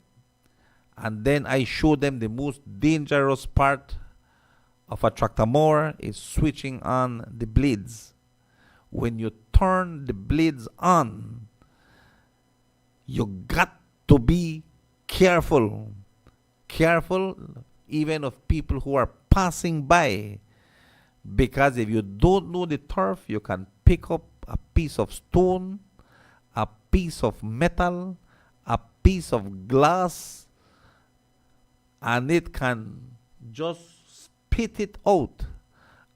And then I show them the most dangerous part of a tractor mower is switching on the blades. When you turn the blades on, you got to be careful. Careful even of people who are passing by. Because if you don't know the turf, you can pick up a piece of stone, a piece of metal, a piece of glass, and it can just spit it out,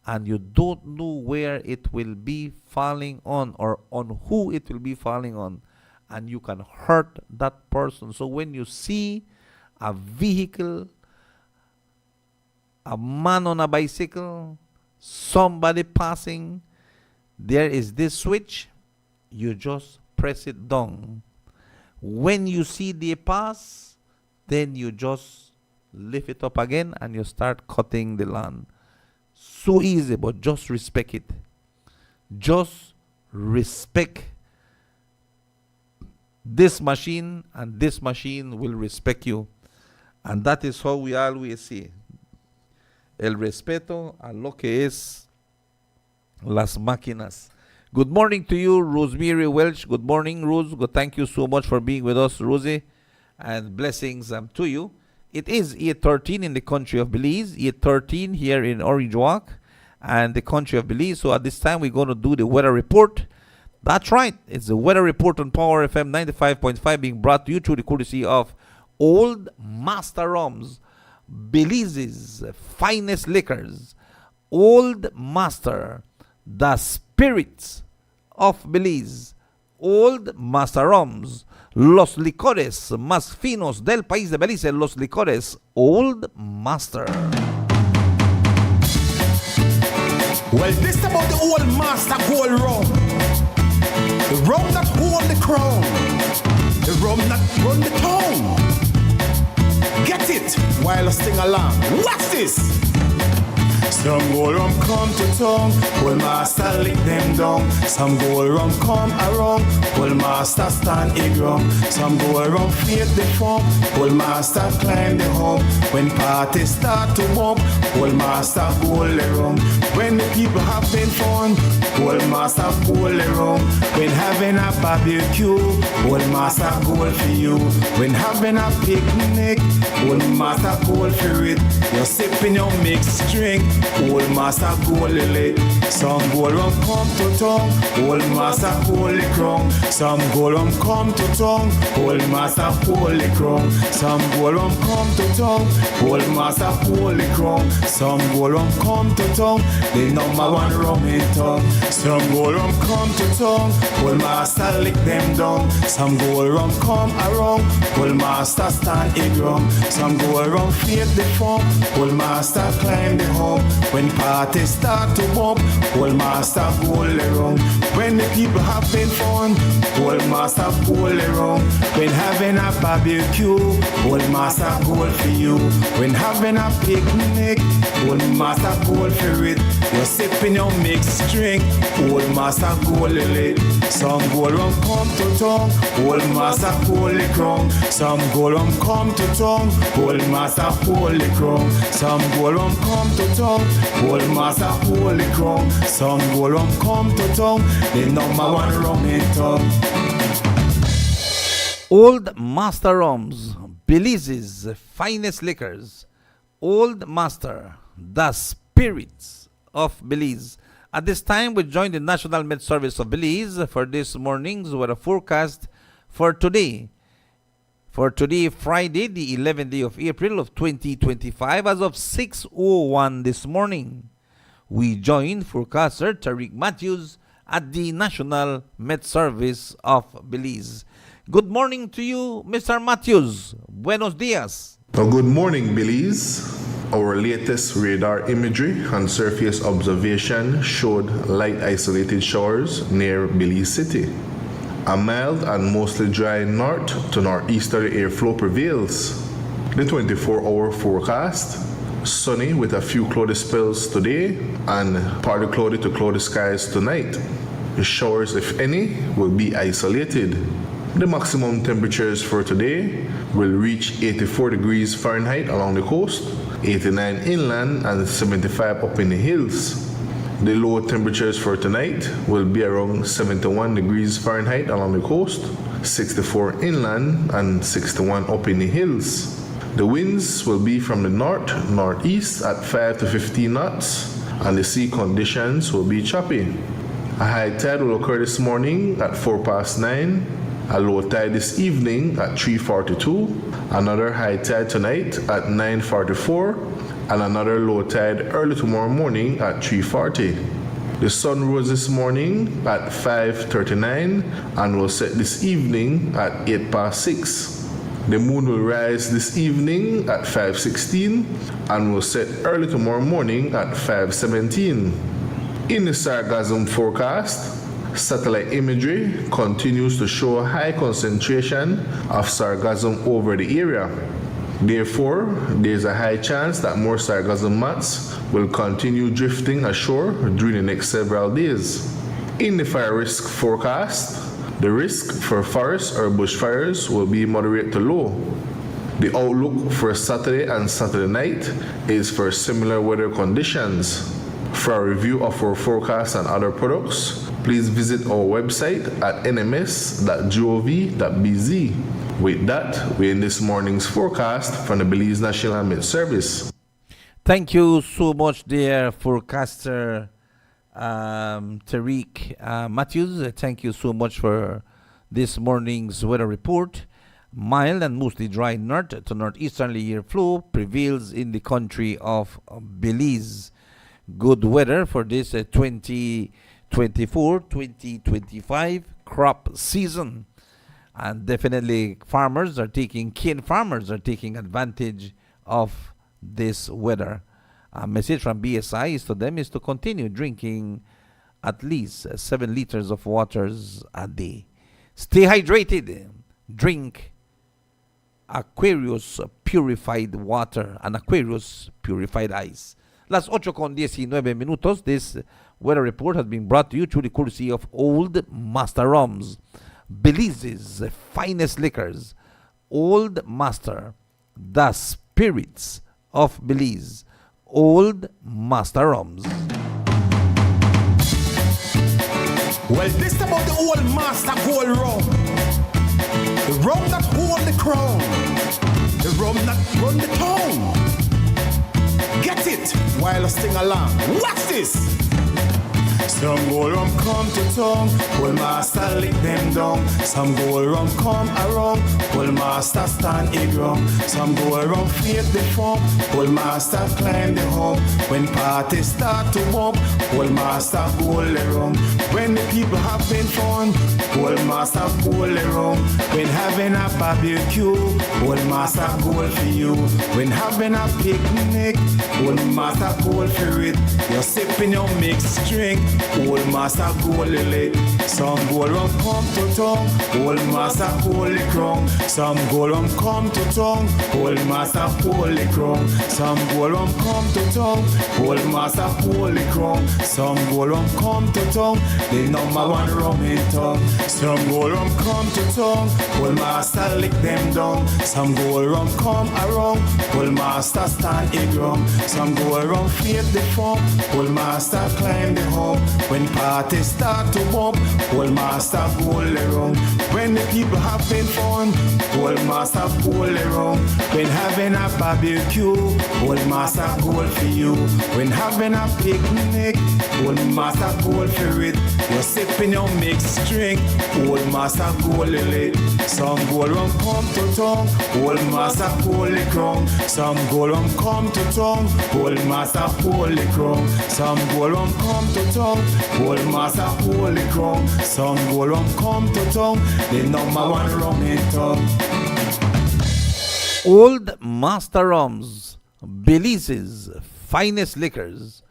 and you don't know where it will be falling on or on who it will be falling on, and you can hurt that person. So when you see a vehicle, a man on a bicycle, somebody passing, there is this switch, you just press it down. When you see they pass, then you just lift it up again and you start cutting the lawn. So easy, but just respect it. Just respect this machine, and this machine will respect you. And that is how we always say, el respeto a lo que es las máquinas. Good morning to you, Rosemary Welch. Good morning, Rose. Good, thank you so much for being with us, Rosie, and blessings to you. It is 8:13 in the country of Belize, 8:13 here in Orange Walk and the country of Belize. So at this time, we're going to do the weather report. That's right. It's the weather report on Power FM 95.5 being brought to you through the courtesy of Old Master Rums, Belize's finest liquors. Old Master, the spirits of Belize. Old Master Rums, los licores más finos del país de Belice, los licores Old Master. Well, this about the Old Master gold rum. The rum that hold the crown. The rum that run the town. Get it while I sing along. What's this? Some gold rum come to town, Old Master lick them down. Some gold rum come around, Old Master stand a drum. Some gold rum fade the form, Old Master climb the hump. When parties start to bump, Old Master gold the rum. When the people having fun, Old Master gold the rum. When having a barbecue, Old Master gold for you. When having a picnic, Old Master gold for it. You're sipping your mixed drink, Old Master gold lily. Some gold rum come to town, Old Master gold the crown. Some gold rum come to town, Old Master gold the crown. Some gold rum come to town, Old Master gold the crown. Some gold rum come to town, the number one rum in town. Some gold rum come to town, Old Master lick them down. Some gold rum come around, Old Master stand a drum. Some gold rum fade the form, Old Master climb the hump. When parties start to bump, Old Master gold the rum. When the people having fun, Old Master gold the rum. When having a barbecue, Old Master gold for you. When having a picnic, Old Master gold for it. You're sipping your mixed drink, Old Master gold lily. Some gold rum come to town, Old Master gold the crown. Some gold rum come to town, Old Master gold the crown. Some gold rum come to town, Old Master gold the crown. Some gold rum come to town, the number one rum in town. Old Master Rums, Belize's finest liquors. Old Master, the spirits of Belize. At this time, we join the National Med Service of Belize for this morning's weather forecast for today. For today, Friday, the 11th day of April of 2025, as of 6:01 this morning. we join forecaster Tariq Matthews at the National Met Service of Belize. Good morning to you, Mr. Matthews. Buenos dias. Good morning, Belize. Our latest radar imagery and surface observation showed light isolated showers near Belize City. A mild and mostly dry north to northeasterly airflow prevails. The 24-hour forecast: sunny with a few cloudy spells today and partly cloudy to cloudy skies tonight. The showers, if any, will be isolated. The maximum temperatures for today will reach 84 degrees Fahrenheit along the coast, 89 inland, and 75 up in the hills. The low temperatures for tonight will be around 71 degrees Fahrenheit along the coast, 64 inland, and 61 up in the hills. The winds will be from the north-northeast at 5 to 15 knots, and the sea conditions will be choppy. A high tide will occur this morning at 9:04, a low tide this evening at 3:42, another high tide tonight at 9:44, and another low tide early tomorrow morning at 3:40. The sun rose this morning at 5:39 and will set this evening at 6:08. The moon will rise this evening at 5:16 and will set early tomorrow morning at 5:17. In the sargassum forecast, satellite imagery continues to show a high concentration of sargassum over the area. Therefore, there is a high chance that more sargassum mats will continue drifting ashore during the next several days. In the fire risk forecast, the risk for forest or bushfires will be moderate to low. The outlook for Saturday and Saturday night is for similar weather conditions. For a review of our forecast and other products, please visit our website at nms.gov.bz. With that, we end this morning's forecast from the Belize National Met Service. Thank you so much, dear forecaster Tariq Matthews. Thank you so much for this morning's weather report. Mild and mostly dry north to northeasterly airflow prevails in the country of Belize. Good weather for this 2024-2025 crop season. And definitely cane farmers are taking advantage of this weather. A message from BSI is to them is to continue drinking at least 7 liters of waters a day. Stay hydrated. Drink Aquarius purified water and Aquarius purified ice. Las 8:19 This weather report has been brought to you through the courtesy of Old Master Rums, Belize's finest liquors. Old Master, the spirits of Belize. Old Master Rums. Well, this about the Old Master Gold Rum. The rum that hold the crown. The rum that run the town. Get it while I sing along. Watch this. Some gold rum come to town, Old Master lick them down. Some gold rum come around, Old Master stand a drum. Some gold rum fake the form, Old Master climb the hump. When parties start to bump, Old Master gold the rum. When the people having fun, Old Master gold the rum. When having a barbecue, Old Master gold for you. When having a picnic, Old Master gold for it. You're sipping your mixed drink, Old Master gold lit. Some gold rum come to town, Old Master gold the crown. Some gold rum come to town, Old Master gold the crown. Some gold rum come to town, Old Master gold the crown. Some gold rum come to town, the number one rum in town. Some gold rum come to town, Old Master lick them down. Some gold rum come around, Old Master stand a drum. Some gold rum fake the form, Old Master climb the hump. When parties start to bump, whole master goal around. When the people having fun, whole master goal around. When having a barbecue, whole master goal for you. When having a picnic, whole master goal for it. You're sipping your mixed drink, whole master goal lit. Some goal rum come to tongue, whole master holy crown. Some goal rum come to tongue, whole master holy crown. Some goal rum come to tongue, whole master holy crown. Some goal rum come to tongue, the number one rum in town. Old Master Rums, Belize's finest liquors.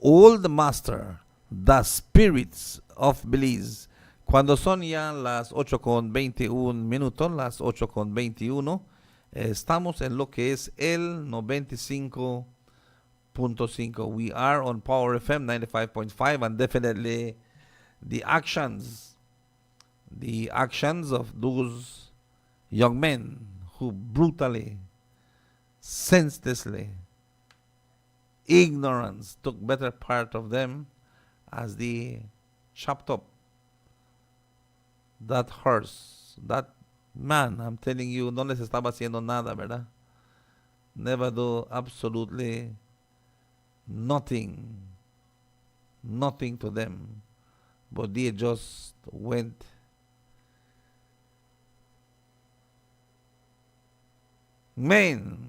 Old Master, the spirits of Belize. Cuando son ya las 8:21, las 8:21, estamos en lo que es el 95.5. We are on Power FM 95.5, and definitely the actions of those young men who brutally, senselessly, ignorance took better part of them as they chopped up that horse, that man. I'm telling you, no les estaba haciendo nada, ¿verdad? Never do absolutely nothing to them, but they just went man,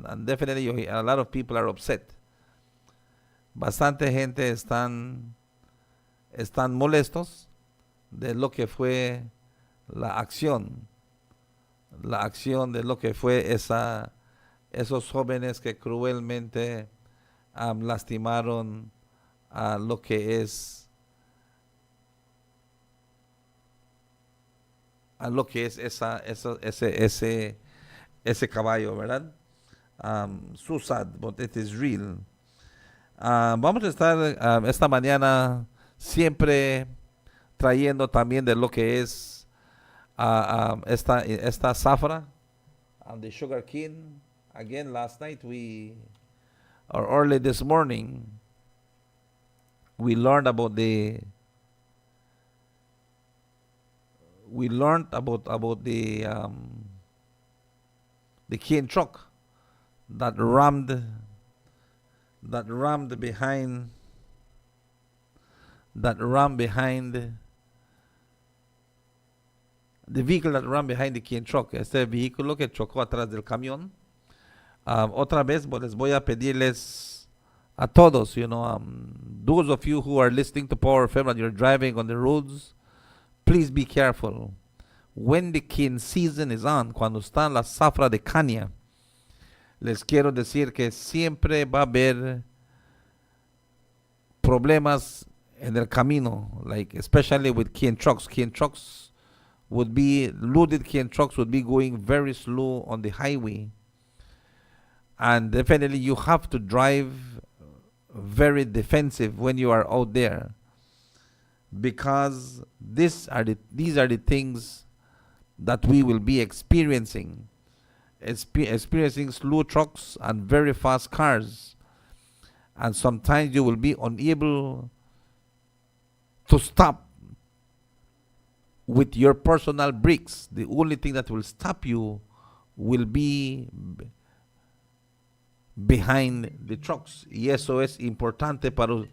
and definitely a lot of people are upset. Bastante gente están molestos de lo que fue la acción de lo que fue esos jóvenes que cruelmente lastimaron a lo que es ese caballo, ¿verdad? So sad, but it is real. Vamos a estar esta mañana siempre trayendo también de lo que es esta zafra, the sugar cane. Again, last night or early this morning, we learned about the cane truck that rammed behind the vehicle that ran behind the cane truck. Este vehículo que chocó atrás del camión. Otra vez, les voy a pedirles a todos, those of you who are listening to Power FM and you're driving on the roads, please be careful. When the cane season is on, cuando está la zafra de caña, les quiero decir que siempre va a haber problemas en el camino, like especially with cane trucks. Loaded cane trucks would be going very slow on the highway. And definitely you have to drive very defensive when you are out there, because these are the things that we will be experiencing slow trucks and very fast cars, and sometimes you will be unable to stop with your personal brakes. The only thing that will stop you will be behind the trucks, y eso es importante para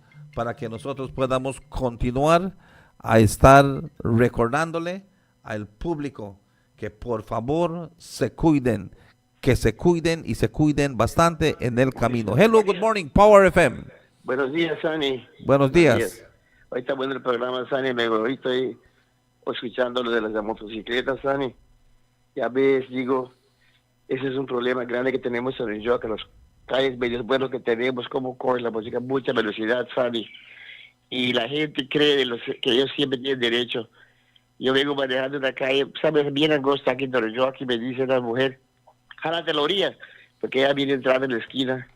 que nosotros podamos continuar a estar recordándole al público que por favor se cuiden, que se cuiden y se cuiden bastante en el camino. Hello, good morning, Power FM. Buenos días, Sani. Buenos días. Hoy está bueno el programa, Sani. Hoy estoy escuchando lo de las motocicletas, Sani. Ya ves, digo, ese es un problema grande que tenemos en el York, los calles medios buenos que tenemos, como corre la música, mucha velocidad, Sani. Y la gente cree que ellos siempre tienen derecho. Yo vengo manejando una calle, sabes, bien angosta aquí en Nueva York, y me dice la mujer, jálate la orilla, porque ella viene entrando en la esquina.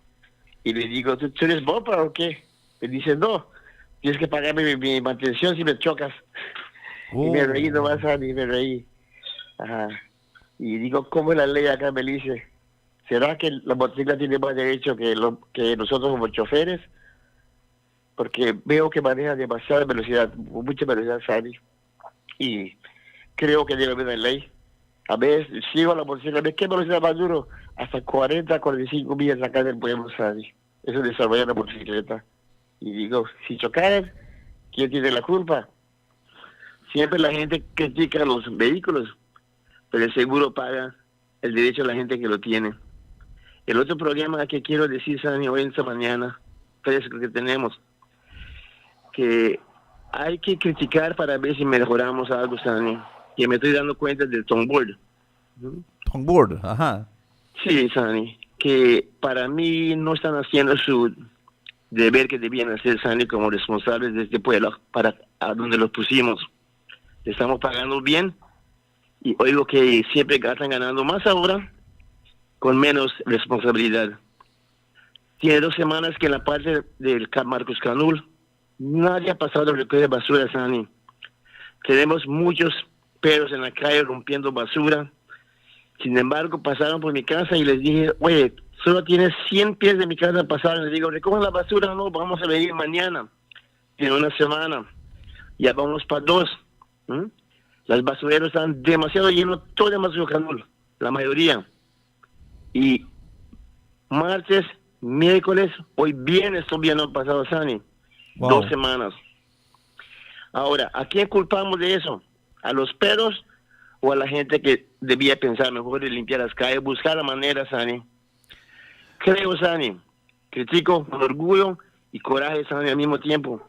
Y le digo, ¿tú eres bomba o qué? Me dice, no, tienes que pagarme mi mantención si me chocas. Y me reí nomás, Sani, me reí. Ajá. Y digo, ¿cómo es la ley acá en Belice? ¿Será que la motocicleta tiene más derecho que nosotros como choferes? porque veo que maneja demasiada velocidad, mucha velocidad, Sani, y creo que debe haber una ley. A veces sigo a la policía, a ver qué velocidad más duro, hasta 40, 45 millas acá del pueblo, Sani. Eso desarrolla la motocicleta. Y digo, si chocaran, ¿quién tiene la culpa? Siempre la gente critica los vehículos, pero el seguro paga el derecho a la gente que lo tiene. El otro problema que quiero decir, Sani, hoy en esta mañana, fresco que tenemos, que hay que criticar para ver si mejoramos algo, Sani. Que me estoy dando cuenta del Tonboard. Tonboard, ajá. Sí, Sani, que para mí no están haciendo su deber que debían hacer, Sani, como responsables de este pueblo, para a donde los pusimos. Le estamos pagando bien y oigo que siempre están ganando más ahora con menos responsabilidad. Tiene 2 semanas que en la parte del Marcos Canul nadie ha pasado el recoger de basura, Sani. Tenemos muchos perros en la calle rompiendo basura. Sin embargo, pasaron por mi casa y les dije, oye, solo tienes 100 pies de mi casa pasar. Les digo, recojan la basura, no, vamos a venir mañana, en una semana. Ya vamos para 2. Las basureros están demasiado llenos, todo de Marcos Canul, la mayoría. Y martes, miércoles, hoy viernes todavía no han pasado, Sani. Wow. 2 semanas. Ahora, ¿a quién culpamos de eso? ¿A los perros o a la gente que debía pensar mejor de limpiar las calles, buscar la manera, Sani? Creo, Sani, critico con orgullo y coraje, Sani, al mismo tiempo,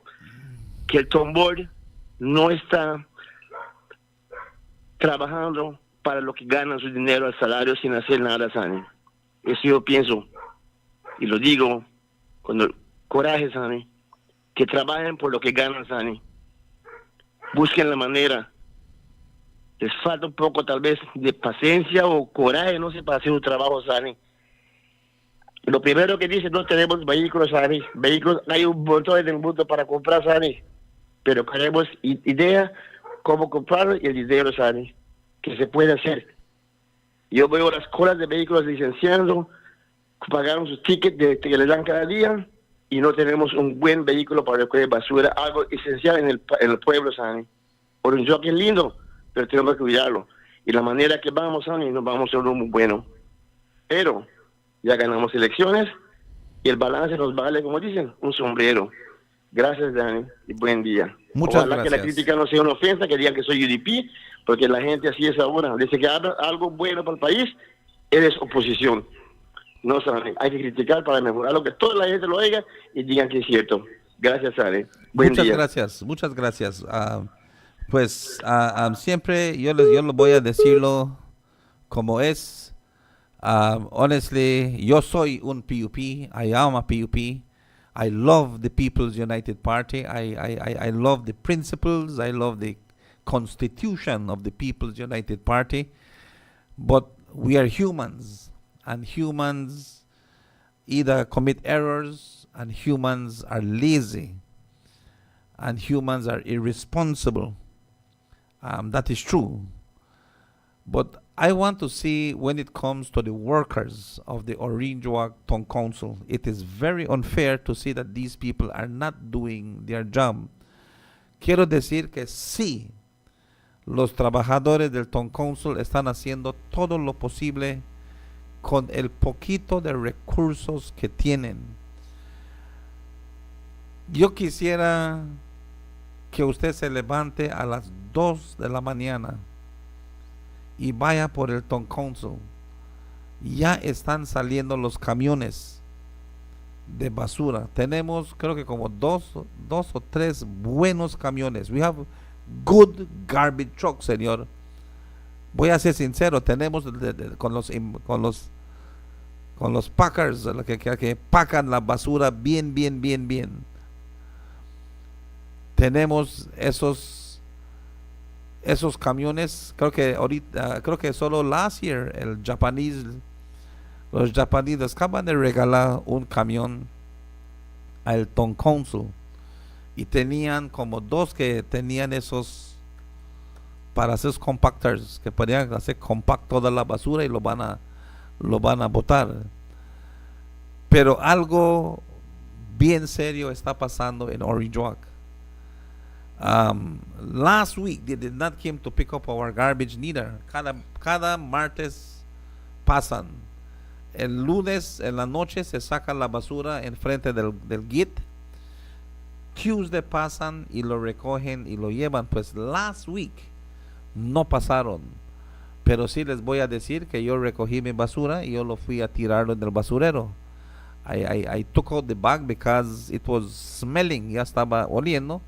que el Tonboard no está trabajando para lo que ganan su dinero al salario sin hacer nada, Sani. Eso yo pienso, y lo digo con coraje, Sani, que trabajen por lo que ganan, Sani. Busquen la manera. Les falta un poco tal vez de paciencia o coraje, no sé, para hacer su trabajo, Sani. Lo primero que dice, no tenemos vehículos, Sani. Vehículos, hay un montón del mundo para comprar, Sani. Pero queremos idea cómo comprarlo y el dinero, Sani, que se puede hacer. Yo veo las colas de vehículos licenciando, pagaron sus tickets que les dan cada día y no tenemos un buen vehículo para recoger basura, algo esencial en el pueblo, Sani. Por un jockey es lindo, pero tenemos que cuidarlo. Y la manera que vamos, Sani, nos vamos a un muy bueno. Pero ya ganamos elecciones y el balance nos vale, como dicen, un sombrero. Gracias, Dani, y buen día. Muchas Ojalá gracias. que la crítica no sea una ofensa, que digan que soy UDP, porque la gente así es ahora. Dice que haga algo bueno para el país, eres oposición. No, Sani, hay que criticar para mejorarlo, que toda la gente lo oiga y digan que es cierto. Gracias, Sani. Buen Muchas día. gracias, muchas gracias. Siempre yo les voy a decirlo como es. Honestly, yo soy un PUP. I am a PUP. I love the People's United Party. I love the principles. I love the constitution of the People's United Party. But we are humans, and humans either commit errors, and humans are lazy, and humans are irresponsible. That is true. But I want to see when it comes to the workers of the Orinjuak Town Council, it is very unfair to see that these people are not doing their job. Quiero decir que sí, los trabajadores del Town Council están haciendo todo lo posible con el poquito de recursos que tienen. Yo quisiera que usted se levante a las 2 de la mañana y vaya por el Town Council. Ya están saliendo los camiones de basura. Tenemos creo que como dos o tres buenos camiones. We have good garbage trucks, señor. Voy a ser sincero, tenemos con los packers que pacan la basura bien. Tenemos esos camiones. Creo que ahorita, creo que solo last year los japoneses acaban de regalar un camión al Town Council y tenían como 2 que tenían esos para hacer compactors que podían hacer compact toda la basura y lo van a botar. Pero algo bien serio está pasando en Orange Walk. Last week they did not come to pick up our garbage neither. Cada martes pasan. El lunes en la noche se saca la basura enfrente del gate. Tuesday pasan y lo recogen y lo llevan. Pues last week no pasaron. Pero sí les voy a decir que yo recogí mi basura y yo lo fui a tirarlo en el basurero. I took out the bag because it was smelling. Ya estaba oliendo.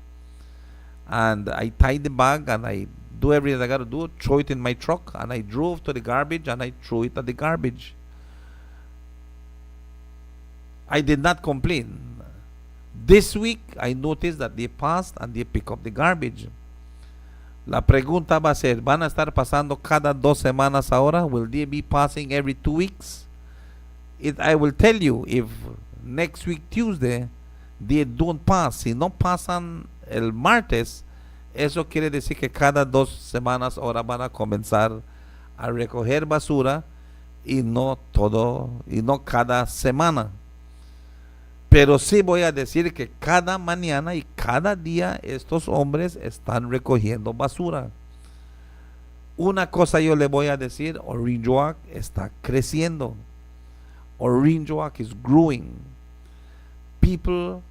And I tied the bag and I do everything I got to do. Throw it in my truck and I drove to the garbage and I threw it at the garbage. I did not complain. This week, I noticed that they passed and they pick up the garbage. La pregunta va a ser, ¿van a estar pasando cada 2 semanas ahora? Will they be passing every 2 weeks? I will tell you, if next week Tuesday, they don't pass. Si no pasan el martes, eso quiere decir que cada 2 semanas ahora van a comenzar a recoger basura y no cada semana. Pero sí voy a decir que cada mañana y cada día estos hombres están recogiendo basura. Una cosa yo le voy a decir, Orange Walk está creciendo. Orange Walk is growing. People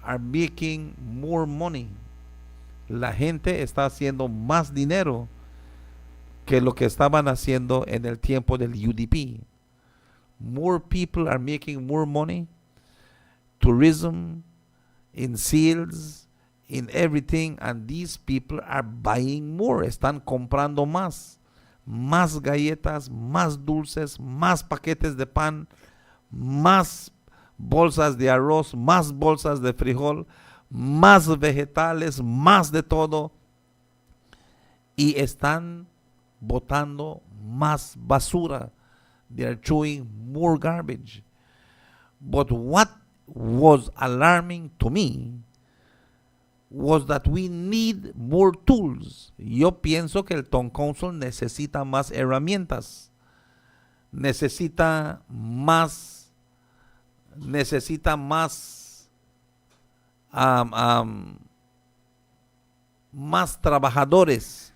are making more money. La gente está haciendo más dinero que lo que estaban haciendo en el tiempo del UDP. More people are making more money. Tourism, in sales, in everything, and these people are buying more. Están comprando más galletas, más dulces, más paquetes de pan, más bolsas de arroz, más bolsas de frijol, más vegetales, más de todo, y están botando más basura. They are throwing more garbage. But what was alarming to me was that we need more tools. Yo pienso que el Town Council necesita más herramientas, necesita más trabajadores,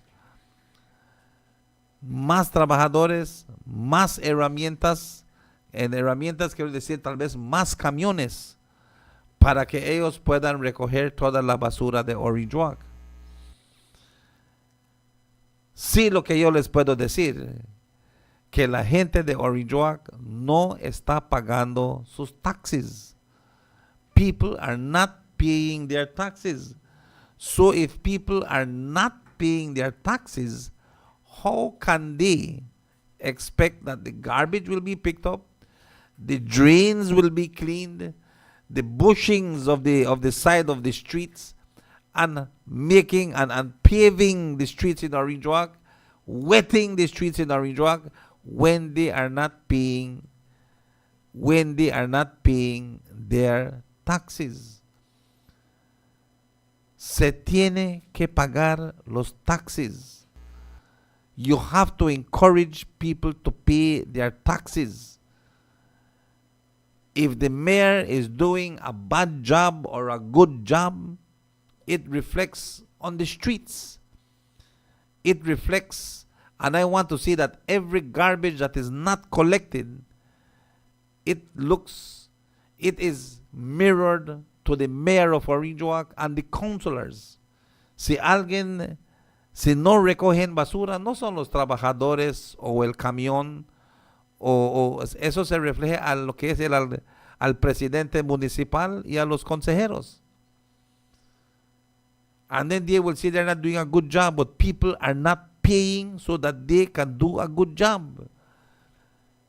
más herramientas. En herramientas quiero decir tal vez más camiones para que ellos puedan recoger toda la basura de Orange Walk. Sí, lo que yo les puedo decir, que la gente de Orange Walk no está pagando sus taxes. People are not paying their taxes. So if people are not paying their taxes, how can they expect that the garbage will be picked up, the drains will be cleaned, the bushings of the side of the streets, and making and paving the streets in Orange Walk, wetting the streets in Orange Walk, when they are not paying their taxes? Se tiene que pagar los taxes. You have to encourage people to pay their taxes. If the mayor is doing a bad job or a good job, it reflects on the streets. It reflects, and I want to see that every garbage that is not collected, it is mirrored to the mayor of Orange Walk and the councillors. Si no recogen basura, no son los trabajadores o el camión, o eso se refleja a lo que es al presidente municipal y a los consejeros. And then they will say they're not doing a good job, but people are not paying so that they can do a good job.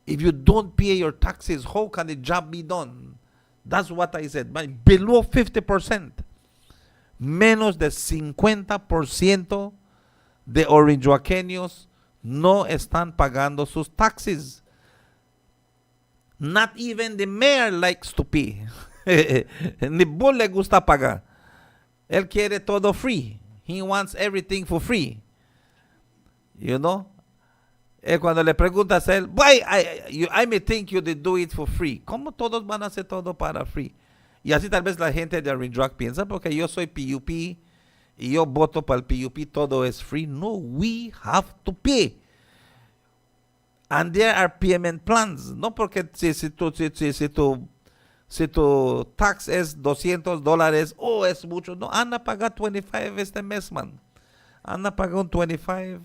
If you don't pay your taxes, how can the job be done? That's what I said. Below 50%, menos de 50% de orangewaqueños no están pagando sus taxes. Not even the mayor likes to pay. Ni bull le gusta pagar. Él quiere todo free. He wants everything for free. You know? Cuando le preguntas a él, why I may think you did do it for free. ¿Cómo todos van a hacer todo para free? Y así tal vez la gente de Rindrag piensa, porque yo soy PUP y yo voto para el PUP, todo es free. No, we have to pay. And there are payment plans. No porque si tu tax es $200, es mucho. No, anda a pagar 25 este mes, man. Anda a pagar un 25,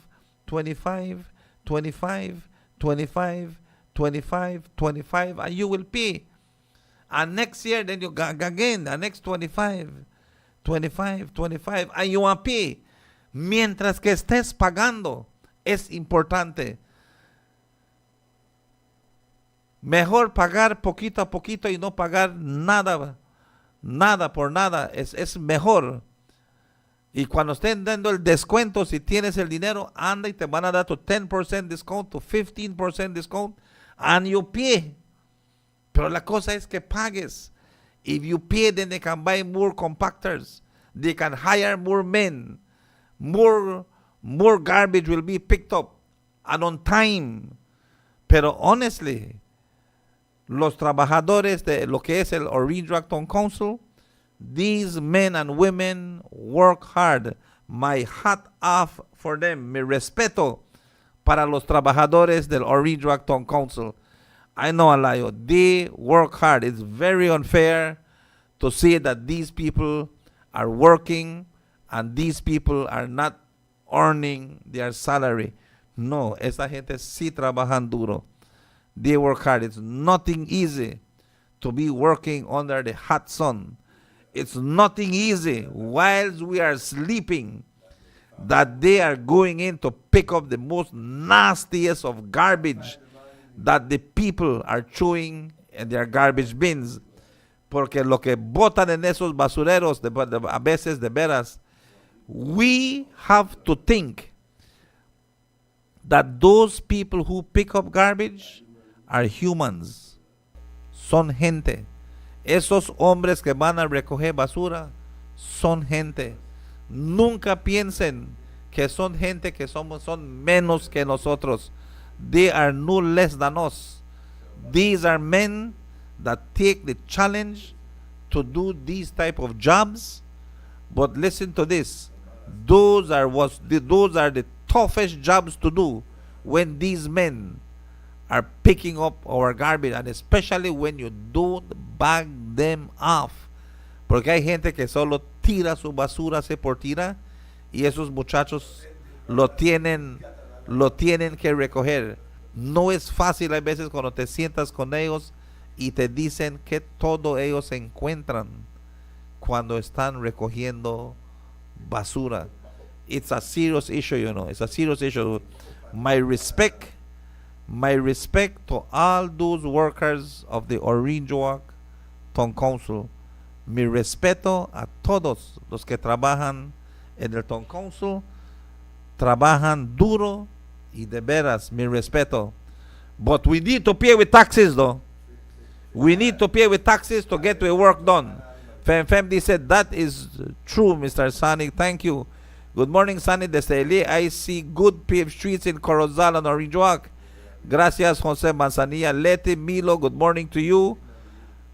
25, 25, 25, 25, 25, and you will pay. And next year, then you again, the next 25, 25, 25, and you want to pay. Mientras que estés pagando, es importante. Mejor pagar poquito a poquito y no pagar nada, nada por nada. Es mejor. Y cuando estén dando el descuento, si tienes el dinero, anda y te van a dar tu 10% discount, tu 15% discount, and you pay. Pero la cosa es que pagues. If you pay, then they can buy more compactors. They can hire more men. More garbage will be picked up and on time. Pero honestly, los trabajadores de lo que es el Orange Town Council, these men and women work hard. My hat off for them. Mi respeto para los trabajadores del Orange Town Council. I know, Alayo, they work hard. It's very unfair to see that these people are working and these people are not earning their salary. No, esa gente sí trabajan duro. They work hard. It's nothing easy to be working under the hot sun. It's nothing easy whilst we are sleeping that they are going in to pick up the most nastiest of garbage that the people are chewing in their garbage bins. Porque lo que botan en esos basureros, a veces de veras, we have to think that those people who pick up garbage are humans. Son gente. Esos hombres que van a recoger basura son gente. Nunca piensen que son gente que son menos que nosotros. They are no less than us. These are men that take the challenge to do these type of jobs. But listen to this. Those are the toughest jobs to do when these men are picking up our garbage, and especially when you don't bag them off. Porque hay gente que solo tira su basura, se por tira, y esos muchachos lo tienen que recoger. No es fácil a veces cuando te sientas con ellos y te dicen que todo ellos encuentran cuando están recogiendo basura. It's a serious issue, you know. It's a serious issue. My respect to all those workers of the Orange Walk Town Council. Mi respeto a todos los que trabajan en el Town Council. Trabajan duro y de veras, mi respeto. But we need to pay with taxes, though. We need to pay with taxes to get the work done. Fem said, that is true, Mr. Sani. Thank you. Good morning, Sani. Desde LA, I see good paved streets in Corozal and Orange Walk. Gracias, Jose Manzanilla. Leti, Milo, good morning to you.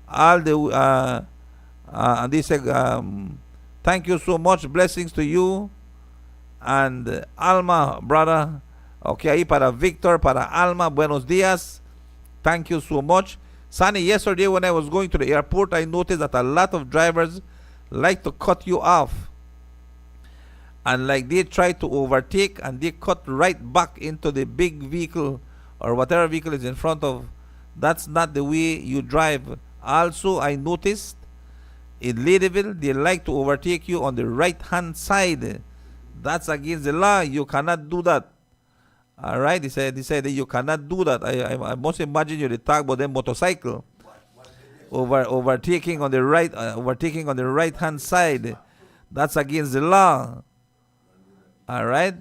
All the, and they say, thank you so much. Blessings to you. And Alma, brother. Okay, ahí para Victor, para Alma, buenos días. Thank you so much. Sunny, yesterday when I was going to the airport, I noticed that a lot of drivers like to cut you off. And like they try to overtake and they cut right back into the big vehicle or whatever vehicle is in front of. That's not the way you drive. Also, I noticed in Ladyville, they like to overtake you on the right-hand side. That's against the law. You cannot do that. All right, they said that you cannot do that. I must imagine you talk about the motorcycle overtaking on the right hand side. That's against the law. All right,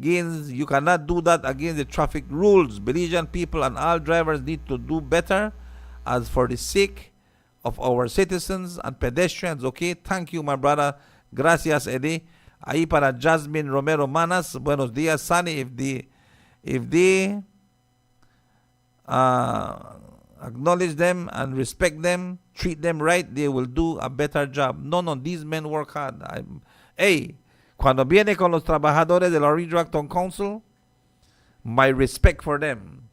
you cannot do that against the traffic rules. Belizean people and all drivers need to do better, as for the sake of our citizens and pedestrians. Okay, thank you, my brother. Gracias, Eddie. Ahí para Jasmine Romero Manas, buenos días, Sunny. If they acknowledge them and respect them, treat them right, they will do a better job. No, these men work hard. Hey, cuando viene con los trabajadores de la Orange Rockton Council, my respect for them.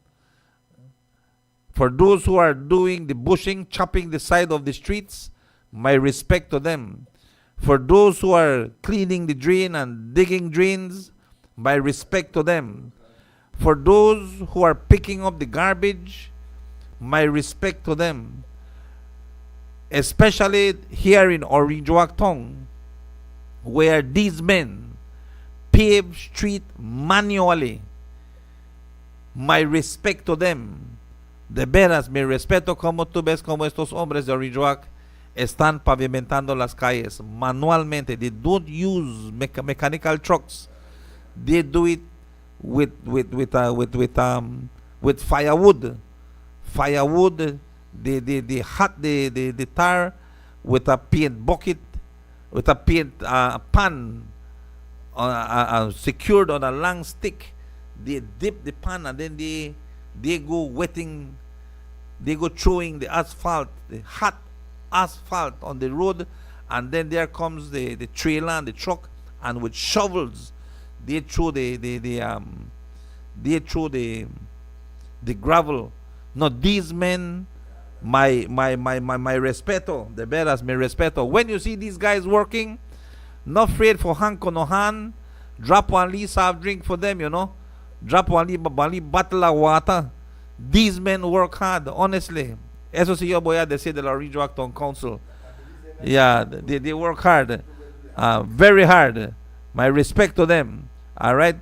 For those who are doing the bushing, chopping the side of the streets, my respect to them. For those who are cleaning the drain and digging drains, my respect to them. For those who are picking up the garbage, my respect to them. Especially here in Orange Rockton, where these men pave street manually. My respect to them. De veras, mi respeto como tú ves como estos hombres de Orange Rock están pavimentando las calles manualmente. They don't use mechanical trucks. They do it with firewood. Firewood. They hot the tar with a paint bucket, with a paint pan secured on a long stick. They dip the pan and then they go wetting, they go throwing the asphalt, the hot asphalt on the road, and then there comes the trailer and the truck, and with shovels they throw the gravel. No, these men, my respeto, de veras, mi respeto. When you see these guys working, not afraid for hanko no hand, drop one lee soft drink for them, you know. Drop one lee bottle of water. These men work hard, honestly. Eso sí yo voy a decir de la Orange Rockton Council. Yeah, they work hard. Very hard. My respect to them. All right.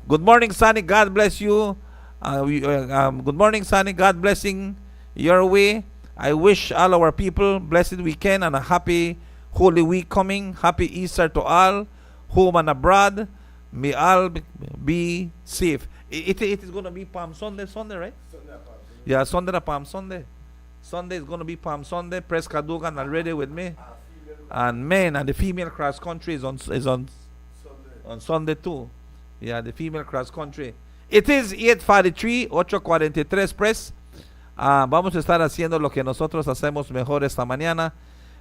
Good morning, Sonny. God bless you. Good morning, Sonny. God blessing your way. I wish all our people blessed weekend and a happy Holy Week coming. Happy Easter to all, home and abroad. May all be safe. It is going to be Palm Sunday, right? Yeah, Sunday, Palm Sunday. Sunday is going to be Palm Sunday. Press Kadugan already with me. And men and the female cross country is on Sunday too. Yeah, the female cross country. It is 8:43, 8:43 Press. Vamos a estar haciendo lo que nosotros hacemos mejor esta mañana.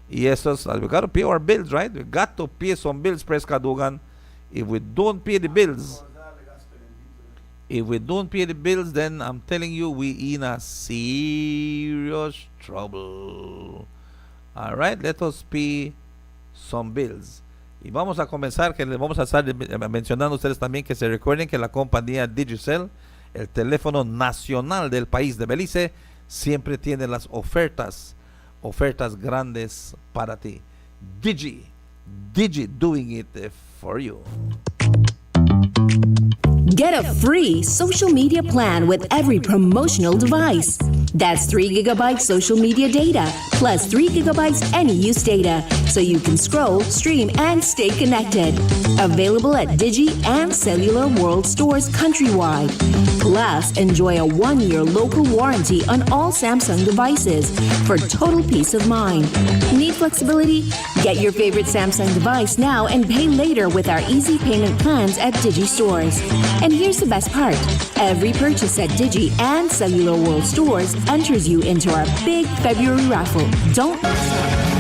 Y eso es, we got to pay our bills, right? We got to pay some bills, Press Kadugan. If we don't pay the bills, then I'm telling you, we in a serious trouble. All right, let us pay some bills. Y vamos a comenzar, que les vamos a estar mencionando a ustedes también que se recuerden que la compañía Digicel, el teléfono nacional del país de Belice, siempre tiene las ofertas grandes para ti. Digi doing it for you. Get a free social media plan with every promotional device. That's 3 gigabytes social media data, plus 3 gigabytes any use data, so you can scroll, stream, and stay connected. Available at Digi and Cellular World stores countrywide. Plus, enjoy a 1-year local warranty on all Samsung devices for total peace of mind. Need flexibility? Get your favorite Samsung device now and pay later with our easy payment plans at Digi stores. And here's the best part. Every purchase at Digi and Cellular World stores enters you into our big February raffle. Don't miss out.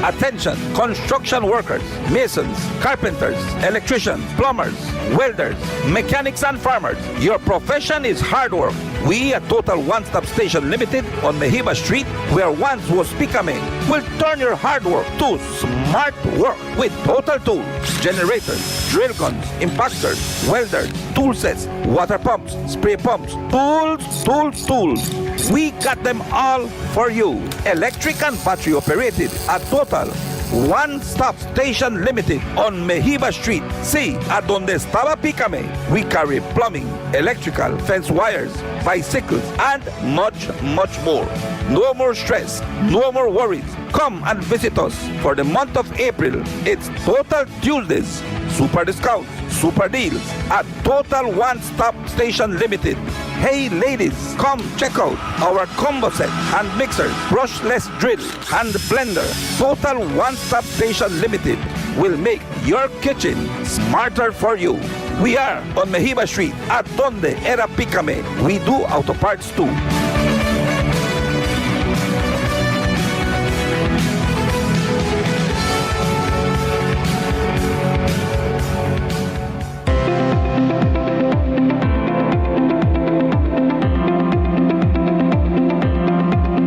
Attention, construction workers, masons, carpenters, electricians, plumbers, welders, mechanics, and farmers. Your profession is hard work. We at Total One Stop Station Limited on Mehiba Street, where once was Picame, will turn your hard work to smart work with Total Tools, generators, drill guns, impactors, welders, tool sets, water pumps, spray pumps, tools. We got them all for you. Electric and battery operated at Total One Stop Station Limited on Mehiba Street. See, at donde estaba Picame, we carry plumbing, electrical, fence wires, bicycles, and much more. No more stress, no more worries. Come and visit us for the month of April. It's Total Tuesdays, super discounts, super deals at Total One Stop Station Limited. Hey ladies, come check out our combo set, hand mixer, brushless drill, and blender. Total One Stop Station Limited will make your kitchen smarter for you. We are on Mejiba Street at Donde Era Pícame. We do auto parts too.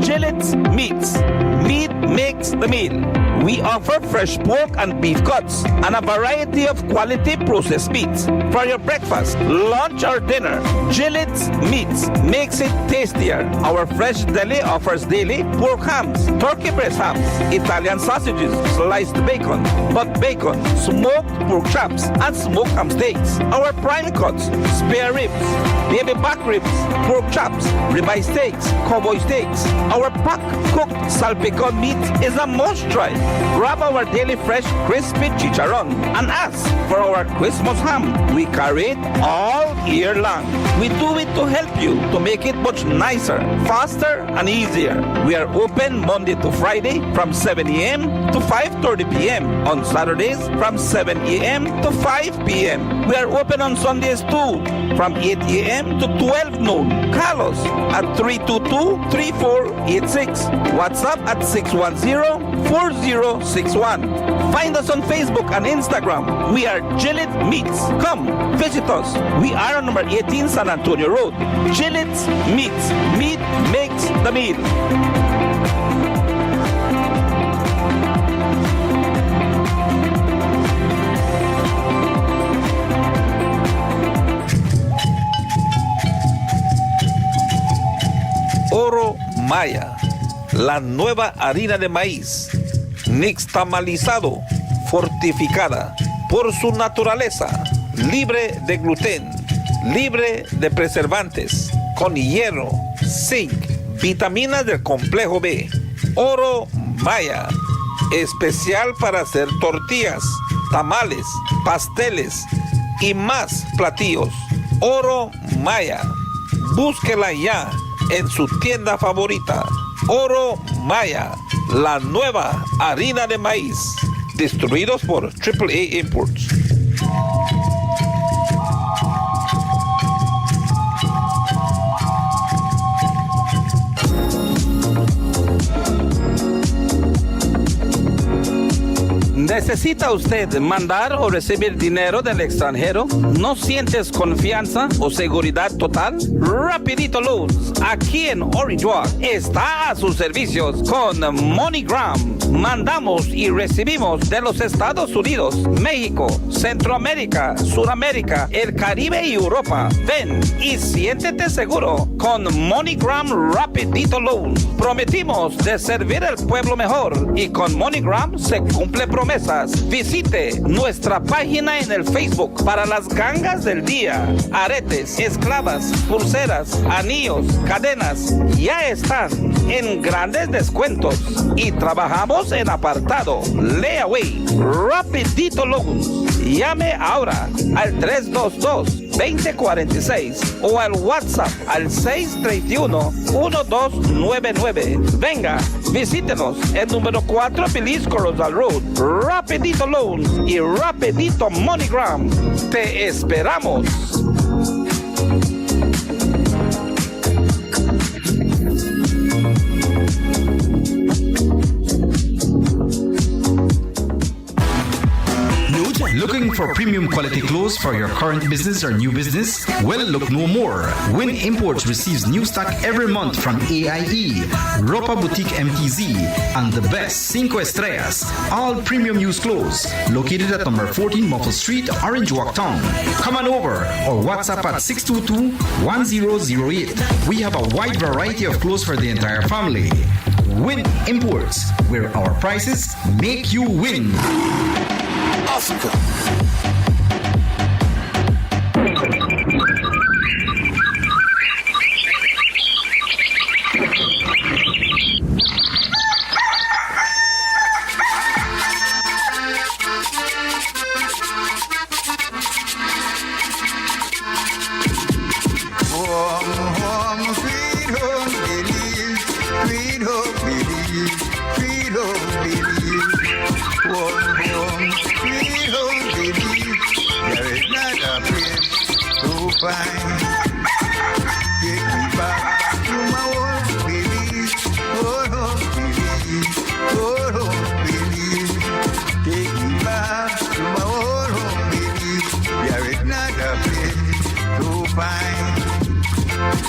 Gillet's Meats. Meat makes the meal. We offer fresh pork and beef cuts and a variety of quality processed meats. For your breakfast, lunch, or dinner, Gillet's Meats makes it tastier. Our fresh deli offers daily pork hams, turkey breast hams, Italian sausages, sliced bacon, butt bacon, smoked pork chops, and smoked ham steaks. Our prime cuts, spare ribs, baby back ribs, pork chops, ribeye steaks, cowboy steaks. Our pack cooked salpicon meat is a must try. Grab our daily fresh crispy chicharron and ask for our Christmas ham. We carry it all year long. We do it to help you to make it much nicer, faster, and easier. We are open Monday to Friday from 7 a.m. to 5:30 p.m. On Saturdays from 7 a.m. to 5 p.m. We are open on Sundays too from 8 a.m. to 12 noon. Call us at 322-3486. WhatsApp at 610-4061. Find us on Facebook and Instagram. We are Gillette Meats. Come, visit us. We are on number 18 San Antonio Road. Gillette's Meats. Meat makes the meal. Oro Maya, la nueva harina de maíz, nixtamalizado, fortificada por su naturaleza, libre de gluten, libre de preservantes, con hierro, zinc, vitaminas del complejo B. Oro Maya, especial para hacer tortillas, tamales, pasteles y más platillos. Oro Maya, búsquela ya en su tienda favorita. Oro Maya, la nueva harina de maíz, distribuidos por AAA Imports. ¿Necesita usted mandar o recibir dinero del extranjero? ¿No sientes confianza o seguridad total? Rapidito Loans, aquí en Orange Walk, está a sus servicios con MoneyGram. Mandamos y recibimos de los Estados Unidos, México, Centroamérica, Sudamérica, el Caribe y Europa. Ven y siéntete seguro con MoneyGram Rapidito Loans. Prometimos de servir al pueblo mejor y con MoneyGram se cumple promesas. Visite nuestra página en el Facebook para las gangas del día. Aretes, esclavas, pulseras, anillos, cadenas, ya están en grandes descuentos. Y trabajamos en apartado, layaway, Rapidito Loans. Llame ahora al 322-2046 o al WhatsApp al 631-1299. Venga, visítenos en número 4 Belize Corozal Road. Rapidito Loans y Rapidito MoneyGram. Te esperamos. Looking for premium quality clothes for your current business or new business? Well, look no more. Win Imports receives new stock every month from AIE, Ropa Boutique MTZ, and the best Cinco Estrellas, all premium used clothes, located at number 14 Muffle Street, Orange Walk Town. Come on over or WhatsApp at 622-1008. We have a wide variety of clothes for the entire family. Win Imports, where our prices make you win. Africa. Home, sweet home, Belize, sweet home, Belize, sweet home, Belize. Home, sweet home, Belize. There is not a place fine. Take me back to my old Belize, old home Belize, old home Belize. Take me back to my old home Belize. There is not a place so fine.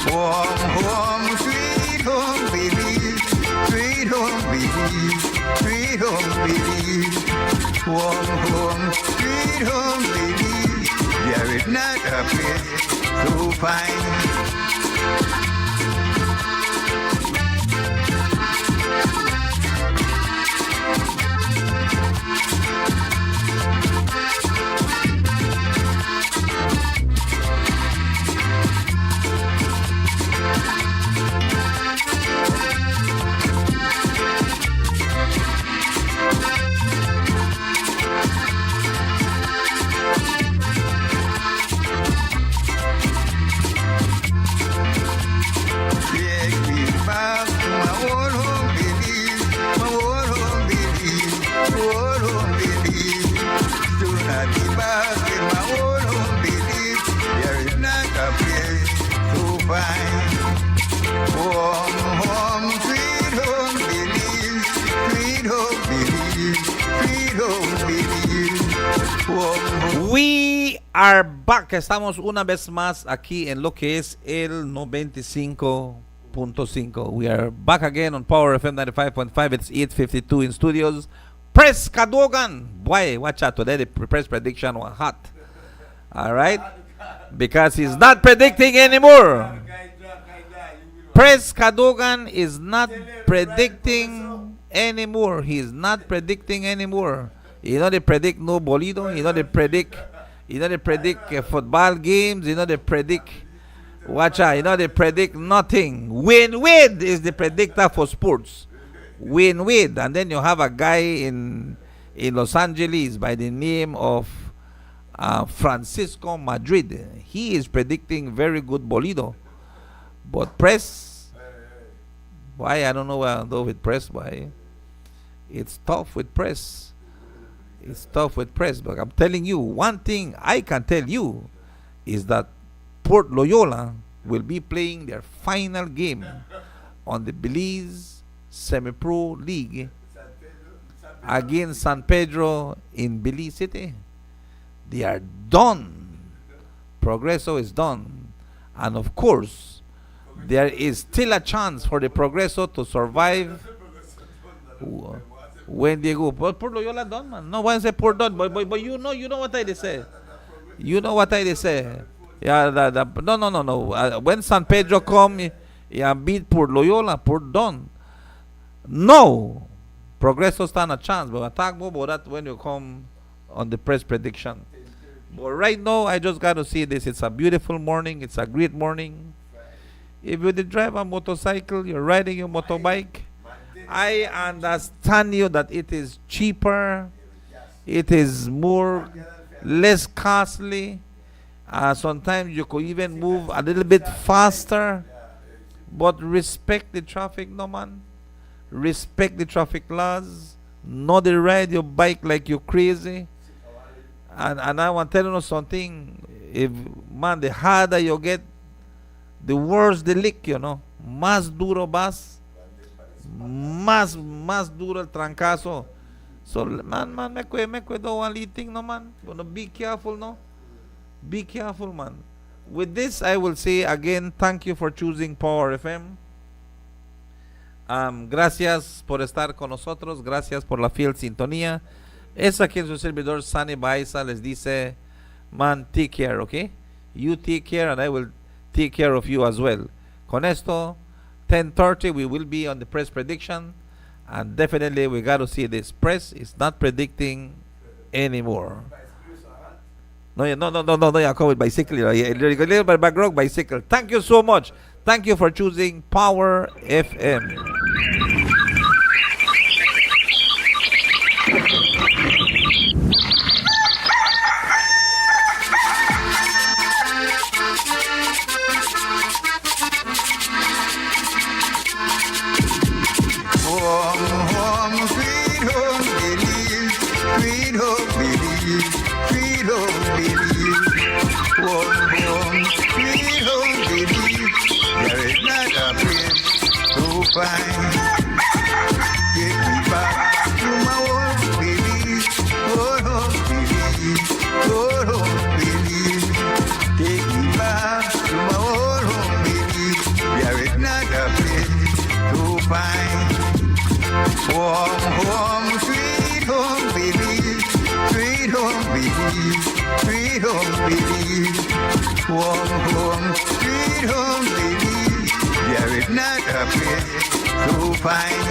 Home, home, sweet home Belize, sweet home Belize, sweet home Belize. Home, home, sweet home Belize. There is not a place so fine. Take me back to my old home Belize, my old home Belize, old home Belize. Soon I'll be back in my old home Belize. There is not a place so fine. Home, home, sweet home Belize, sweet home Belize, sweet home Belize. Home, home. We are back. Estamos una vez más aquí en lo que es el 95.5. We are back again on Power FM 95.5. It's 8:52 in studios. Press Cadogan. Boy, watch out. Today the press prediction was hot. All right? Because he's not predicting anymore. Press Cadogan is not predicting anymore. He's not predicting anymore. You know they predict no bolido. You know they predict football games. You know they predict. Watch out. You know they predict nothing. Win is the predictor for sports. Win. And then you have a guy in Los Angeles by the name of Francisco Madrid. He is predicting very good bolido. But press, why I don't know what I'll do with press. Why it's tough with press. It's tough with press. But I'm telling you, one thing I can tell you is that Port Loyola will be playing their final game on the Belize Semi-Pro League against San Pedro in Belize City. They are done. Progreso is done. And of course, there is still a chance for the Progreso to survive when they go. But Port Loyola done, man. No one say Port done, but you know what I say. You know what I say. Yeah, no. When San Pedro come, yeah, beat Port Loyola, Port done. No, Progreso stand a chance, but I talk more about that when you come on the press prediction. But right now, I just got to see this. It's a beautiful morning. It's a great morning. If you drive a motorcycle, you're riding your motorbike, I understand you that it is cheaper, it is less costly. Sometimes you could even move a little bit faster, but respect the traffic, no man. Respect the traffic laws. Not to ride your bike like you're crazy. And I want to tell you something. If man, the harder you get, the worse the lick, you know. Más duro vas. Más duro el trancazo. So man, me cuido one little thing, no man. Gonna be careful, no. Be careful, man. With this, I will say again, thank you for choosing Power FM. Gracias por estar con nosotros. Gracias por la fiel sintonía. Es aquí en su servidor Sunny Baiza les dice, man, take care, okay? You take care and I will take care of you as well. Con esto, 10:30 we will be on the press prediction, and definitely we got to see this. Press is not predicting anymore. No, I come with bicycle. A little bit background bicycle. Thank you so much. Thank you for choosing Power FM. Home, sweet home Belize, sweet home Belize, sweet home Belize. Home, fine. Take me back to my old Belize, old home Belize, old home Belize. Take me back to my old home Belize. There is not a place to find. Warm home, sweet home Belize, sweet home Belize, sweet home Belize. Warm home, sweet home Belize. There is not a place to find.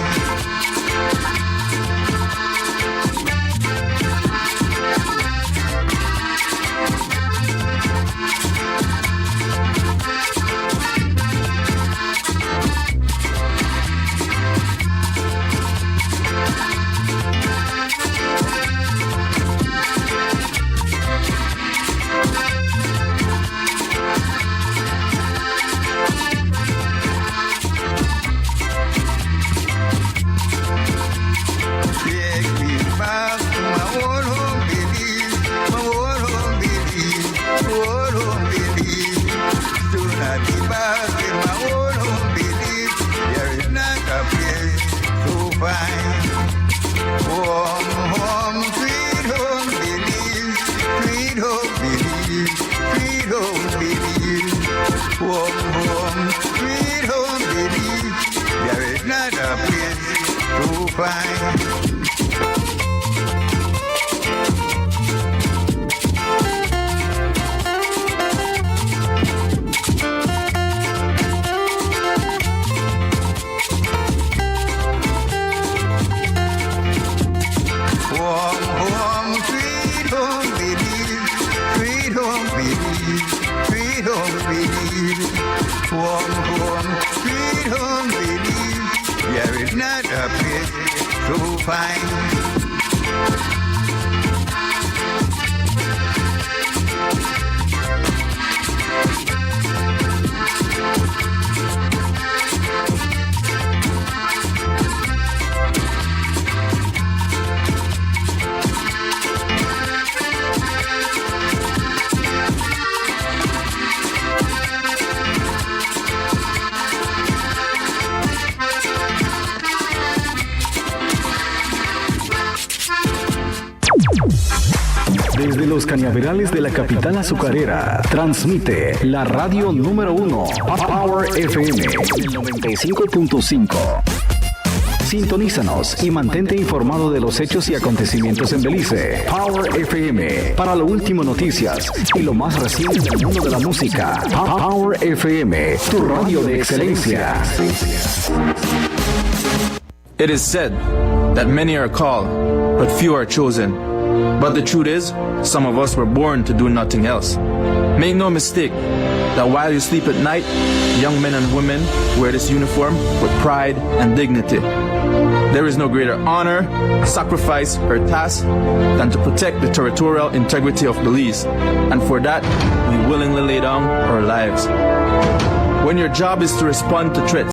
Take me back to my old home Belize, my old home Belize, old home Belize. Soon I'll be back in my old home Belize. There is not a place to find. Warm home, sweet home Belize, sweet home Belize, sweet home Belize. Warm home, sweet home Belize. There is not a place to find. Warm home, sweet home Belize, sweet home Belize, sweet home Belize. Warm home, sweet home Belize. There is not a place to find. Desde los cañaverales de la capital azucarera, transmite la radio número 1, Power FM, el 95.5. Sintonízanos y mantente informado de los hechos y acontecimientos en Belice. Power FM, para lo último noticias y lo más reciente del mundo de la música. Power FM, tu radio de excelencia. It is said that many are called, but few are chosen. But the truth is, some of us were born to do nothing else. Make no mistake that while you sleep at night, young men and women wear this uniform with pride and dignity. There is no greater honor, sacrifice, or task than to protect the territorial integrity of Belize, and for that, we willingly lay down our lives. When your job is to respond to threats